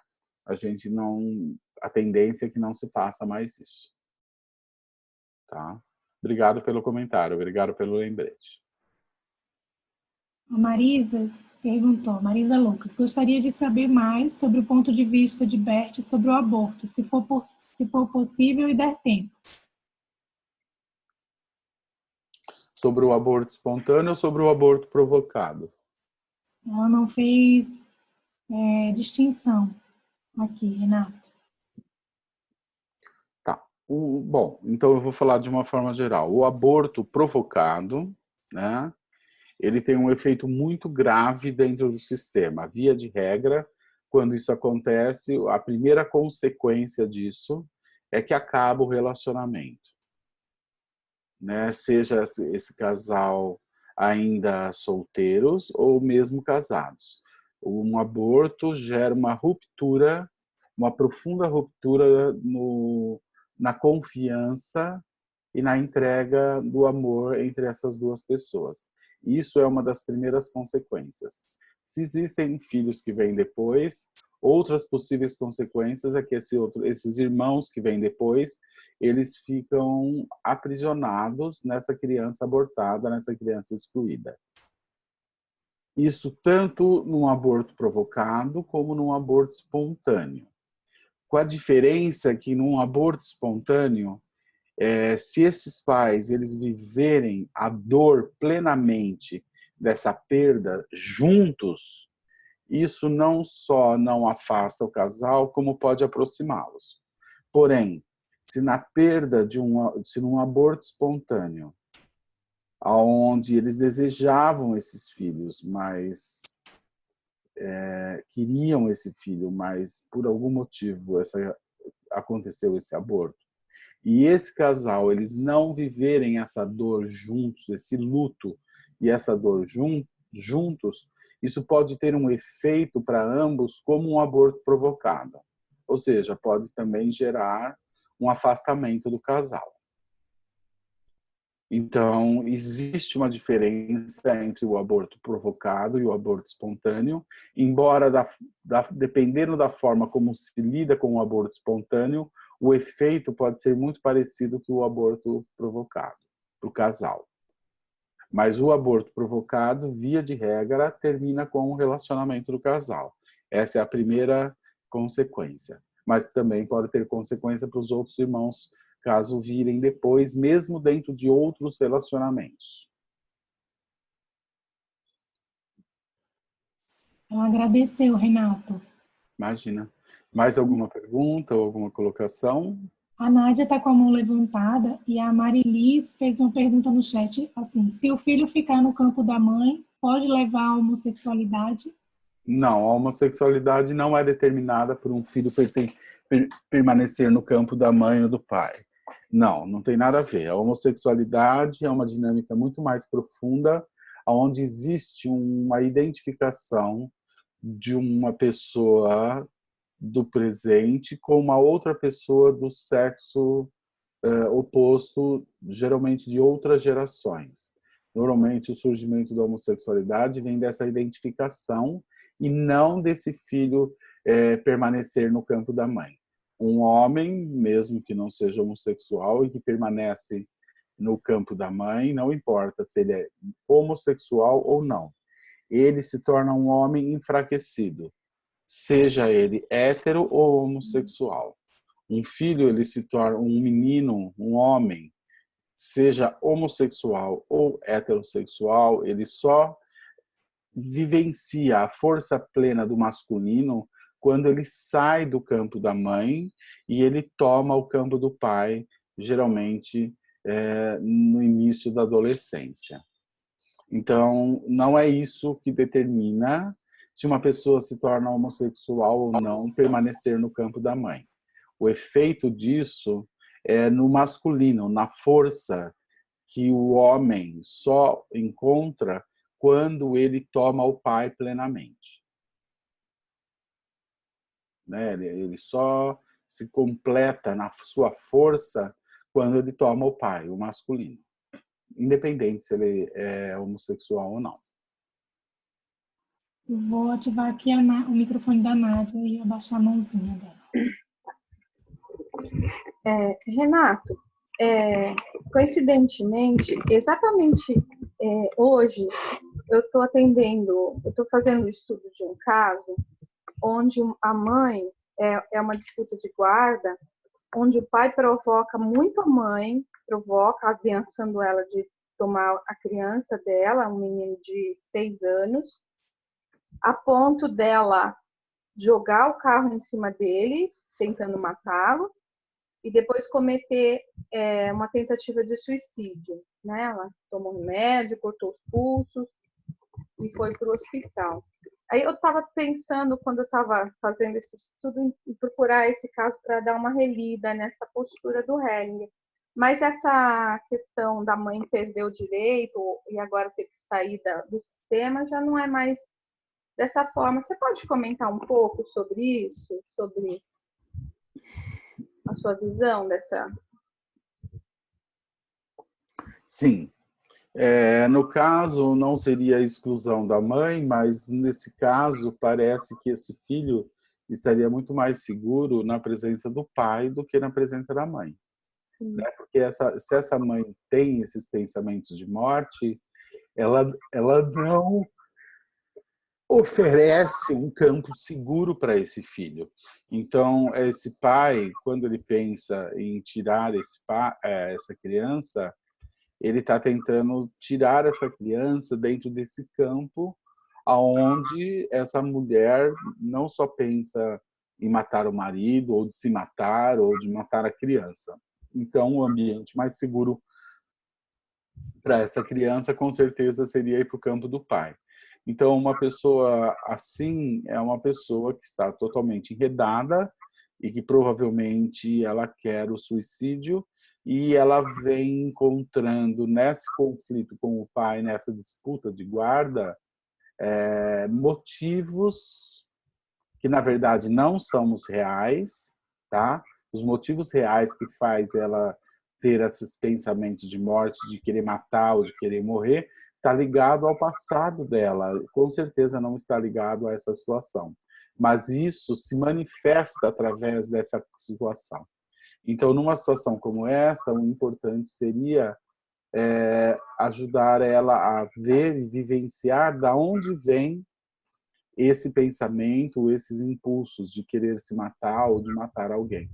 A tendência é que não se faça mais isso. Tá? Obrigado pelo comentário, obrigado pelo lembrete. A Marisa perguntou, Marisa Lucas, gostaria de saber mais sobre o ponto de vista de Bert sobre o aborto, se for possível e der tempo. Sobre o aborto espontâneo ou sobre o aborto provocado? Ela não fez distinção aqui, Renato. Tá. Bom, então eu vou falar de uma forma geral. O aborto provocado, né? Ele tem um efeito muito grave dentro do sistema. Via de regra, quando isso acontece, a primeira consequência disso é que acaba o relacionamento, né? Seja esse casal ainda solteiros ou mesmo casados. Um aborto gera uma ruptura, uma profunda ruptura na confiança e na entrega do amor entre essas duas pessoas. Isso é uma das primeiras consequências. Se existem filhos que vêm depois, outras possíveis consequências é que esses irmãos que vêm depois, eles ficam aprisionados nessa criança abortada, nessa criança excluída. Isso tanto num aborto provocado como num aborto espontâneo. Com a diferença que num aborto espontâneo, se esses pais eles viverem a dor plenamente dessa perda juntos, isso não só não afasta o casal, como pode aproximá-los. Porém, se na perda se num aborto espontâneo, onde eles desejavam esses filhos, mas queriam esse filho, mas por algum motivo aconteceu esse aborto, e esse casal, eles não viverem essa dor juntos, esse luto e essa dor juntos, isso pode ter um efeito para ambos como um aborto provocado. Ou seja, pode também gerar um afastamento do casal. Então, existe uma diferença entre o aborto provocado e o aborto espontâneo, embora, dependendo da forma como se lida com o aborto espontâneo, o efeito pode ser muito parecido com o aborto provocado, para o casal. Mas o aborto provocado, via de regra, termina com o relacionamento do casal. Essa é a primeira consequência. Mas também pode ter consequência para os outros irmãos, caso virem depois, mesmo dentro de outros relacionamentos. Ela agradeceu, Renato. Imagina. Mais alguma pergunta ou alguma colocação? A Nádia está com a mão levantada e a Marilis fez uma pergunta no chat, assim, se o filho ficar no campo da mãe, pode levar à homossexualidade? Não, a homossexualidade não é determinada por um filho permanecer no campo da mãe ou do pai. Não, não tem nada a ver. A homossexualidade é uma dinâmica muito mais profunda, onde existe uma identificação de uma pessoa do presente com uma outra pessoa do sexo oposto, geralmente de outras gerações. Normalmente o surgimento da homossexualidade vem dessa identificação e não desse filho permanecer no campo da mãe. Um homem, mesmo que não seja homossexual e que permanece no campo da mãe, não importa se ele é homossexual ou não, ele se torna um homem enfraquecido, seja ele hétero ou homossexual. Um filho, ele se torna um menino, um homem, seja homossexual ou heterossexual, ele só vivencia a força plena do masculino quando ele sai do campo da mãe e ele toma o campo do pai, geralmente no início da adolescência. Então, não é isso que determina se uma pessoa se torna homossexual ou não permanecer no campo da mãe. O efeito disso é no masculino, na força que o homem só encontra quando ele toma o pai plenamente. Né? Ele só se completa na sua força quando ele toma o pai, o masculino. Independente se ele é homossexual ou não. Vou ativar aqui o microfone da Nádia e abaixar a mãozinha dela. Renato, coincidentemente, exatamente hoje, eu estou fazendo um estudo de um caso onde a mãe é uma disputa de guarda, onde o pai provoca muito a mãe, ameaçando ela de tomar a criança dela, um menino de 6 anos, a ponto dela jogar o carro em cima dele, tentando matá-lo, e depois cometer uma tentativa de suicídio. Né? Ela tomou remédio, cortou os pulsos e foi para o hospital. Aí eu estava pensando, quando eu estava fazendo esse estudo, em procurar esse caso para dar uma relida nessa postura do Hellinger. Mas essa questão da mãe perder o direito e agora ter que sair do sistema já não é mais dessa forma. Você pode comentar um pouco sobre isso? Sobre a sua visão dessa... Sim. No caso, não seria a exclusão da mãe, mas nesse caso, parece que esse filho estaria muito mais seguro na presença do pai do que na presença da mãe. Né? Porque se essa mãe tem esses pensamentos de morte, ela não oferece um campo seguro para esse filho. Então, esse pai, quando ele pensa em tirar essa criança, ele está tentando tirar essa criança dentro desse campo aonde essa mulher não só pensa em matar o marido, ou de se matar, ou de matar a criança. Então, o ambiente mais seguro para essa criança, com certeza, seria ir para o campo do pai. Então, uma pessoa assim é uma pessoa que está totalmente enredada e que provavelmente ela quer o suicídio e ela vem encontrando nesse conflito com o pai, nessa disputa de guarda, motivos que, na verdade, não são os reais, tá? Os motivos reais que faz ela ter esses pensamentos de morte, de querer matar ou de querer morrer, está ligado ao passado dela. Com certeza não está ligado a essa situação. Mas isso se manifesta através dessa situação. Então, numa situação como essa, o importante seria ajudar ela a ver e vivenciar da onde vem esse pensamento, esses impulsos de querer se matar ou de matar alguém.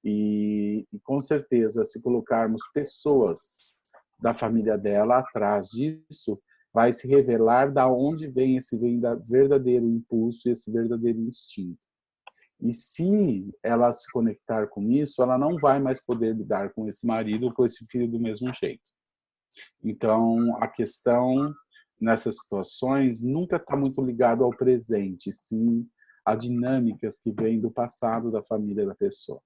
E com certeza, se colocarmos pessoas da família dela atrás disso, vai se revelar da onde vem esse verdadeiro impulso, esse verdadeiro instinto. E se ela se conectar com isso, ela não vai mais poder lidar com esse marido ou com esse filho do mesmo jeito. Então, a questão nessas situações nunca está muito ligado ao presente, sim a dinâmicas que vêm do passado da família da pessoa.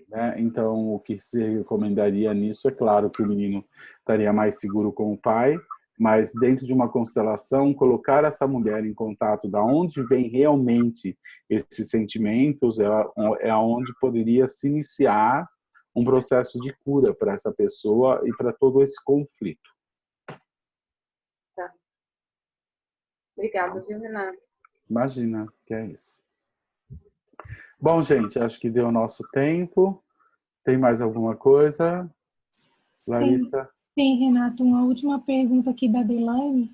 Né? Então, o que se recomendaria nisso é claro que o menino estaria mais seguro com o pai, mas dentro de uma constelação, colocar essa mulher em contato da onde vem realmente esses sentimentos é onde poderia se iniciar um processo de cura para essa pessoa e para todo esse conflito. Tá. Obrigada, viu, Renato? Imagina, que é isso. Bom, gente, acho que deu o nosso tempo. Tem mais alguma coisa? Larissa? Tem, Renato, uma última pergunta aqui da Deilane.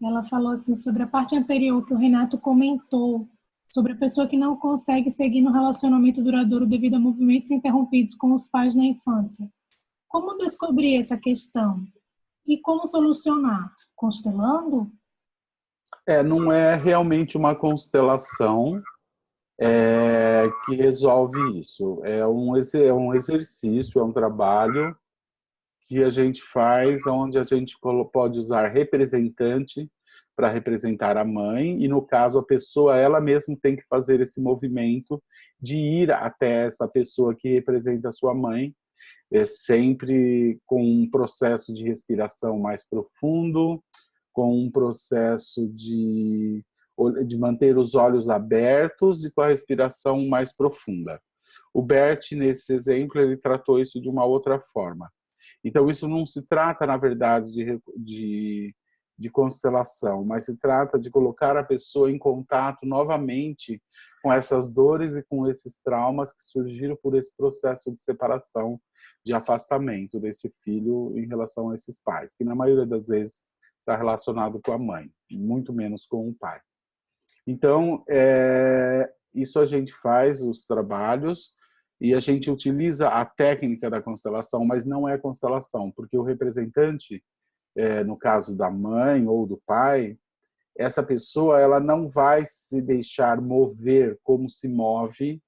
Ela falou assim sobre a parte anterior que o Renato comentou, sobre a pessoa que não consegue seguir no relacionamento duradouro devido a movimentos interrompidos com os pais na infância. Como descobrir essa questão? E como solucionar? Constelando? Não é realmente uma constelação que resolve isso. É um exercício, é um trabalho que a gente faz, onde a gente pode usar representante para representar a mãe, e no caso a pessoa, ela mesma tem que fazer esse movimento de ir até essa pessoa que representa a sua mãe, sempre com um processo de respiração mais profundo, com um processo de manter os olhos abertos e com a respiração mais profunda. O Bert, nesse exemplo, ele tratou isso de uma outra forma. Então, isso não se trata, na verdade, de constelação, mas se trata de colocar a pessoa em contato novamente com essas dores e com esses traumas que surgiram por esse processo de separação, de afastamento desse filho em relação a esses pais, que na maioria das vezes está relacionado com a mãe, muito menos com o pai. Então, isso a gente faz, os trabalhos, e a gente utiliza a técnica da constelação, mas não é constelação, porque o representante, no caso da mãe ou do pai, essa pessoa ela não vai se deixar mover como se move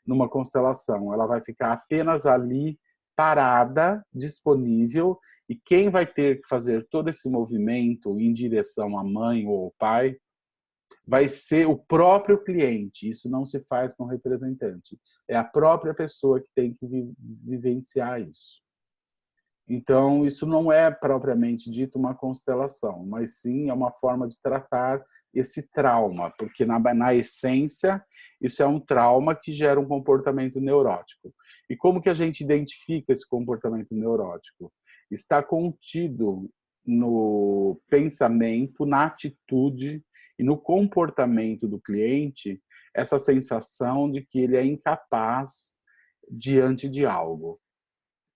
numa constelação. Ela vai ficar apenas ali, parada, disponível, e quem vai ter que fazer todo esse movimento em direção à mãe ou ao pai vai ser o próprio cliente. Isso não se faz com representante. É a própria pessoa que tem que vivenciar isso. Então, isso não é propriamente dito uma constelação, mas sim é uma forma de tratar esse trauma, porque na essência, isso é um trauma que gera um comportamento neurótico. E como que a gente identifica esse comportamento neurótico? Está contido no pensamento, na atitude e no comportamento do cliente essa sensação de que ele é incapaz diante de algo,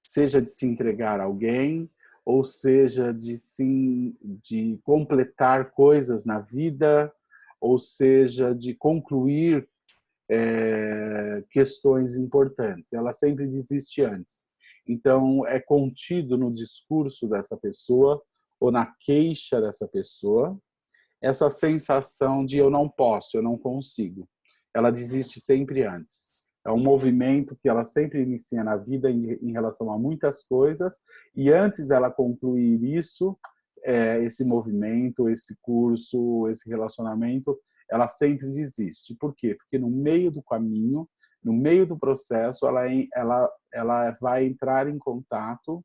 seja de se entregar a alguém, ou seja de completar coisas na vida, ou seja de concluir questões importantes. Ela sempre desiste antes. Então, é contido no discurso dessa pessoa ou na queixa dessa pessoa essa sensação de eu não posso, eu não consigo. Ela desiste sempre antes. É um movimento que ela sempre inicia na vida em relação a muitas coisas, e antes dela concluir isso, esse movimento, esse curso, esse relacionamento, ela sempre desiste. Por quê? Porque no meio do caminho, no meio do processo, ela vai entrar em contato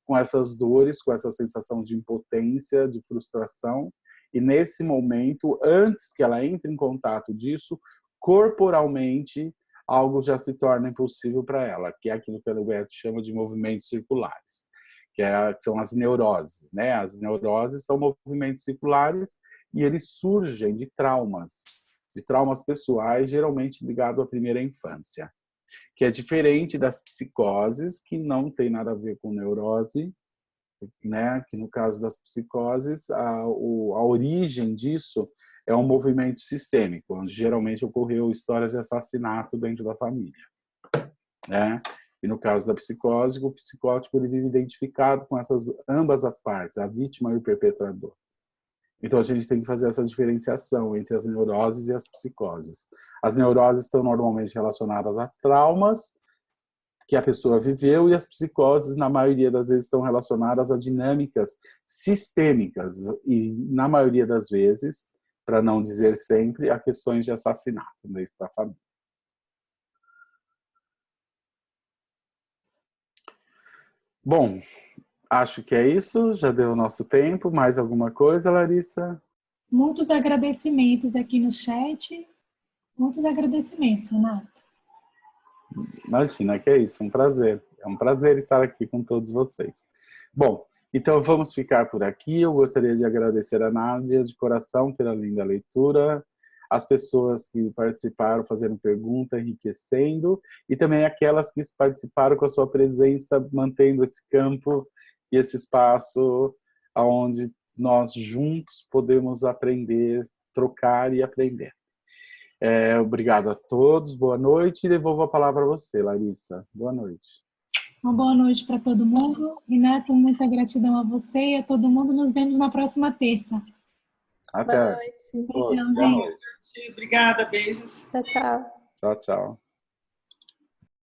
com essas dores, com essa sensação de impotência, de frustração, e nesse momento, antes que ela entre em contato disso, corporalmente, algo já se torna impossível para ela, que é aquilo que a Alberto chama de movimentos circulares, que são as neuroses, né? As neuroses são movimentos circulares e eles surgem de traumas pessoais, geralmente ligados à primeira infância, que é diferente das psicoses, que não tem nada a ver com neurose, né? Que no caso das psicoses, a origem disso é um movimento sistêmico, onde geralmente ocorreu histórias de assassinato dentro da família, né? E no caso da psicose, o psicótico ele vive identificado com ambas as partes, a vítima e o perpetrador. Então a gente tem que fazer essa diferenciação entre as neuroses e as psicoses. As neuroses estão normalmente relacionadas a traumas que a pessoa viveu, e as psicoses, na maioria das vezes, estão relacionadas a dinâmicas sistêmicas e, na maioria das vezes, para não dizer sempre, a questões de assassinato dentro da família. Bom, acho que é isso, já deu o nosso tempo. Mais alguma coisa, Larissa? Muitos agradecimentos aqui no chat. Muitos agradecimentos, Renato. Imagina que é isso, um prazer. É um prazer estar aqui com todos vocês. Bom, então vamos ficar por aqui. Eu gostaria de agradecer a Nádia de coração pela linda leitura, as pessoas que participaram fazendo pergunta, enriquecendo, e também aquelas que participaram com a sua presença, mantendo esse campo e esse espaço onde nós juntos podemos aprender, trocar e aprender. Obrigado a todos, boa noite, e devolvo a palavra a você, Larissa. Boa noite. Uma boa noite para todo mundo. Renato, muita gratidão a você e a todo mundo. Nos vemos na próxima terça. Até. Boa noite. Beijão, gente. Obrigada, beijos. Tchau, tchau. Tchau, tchau.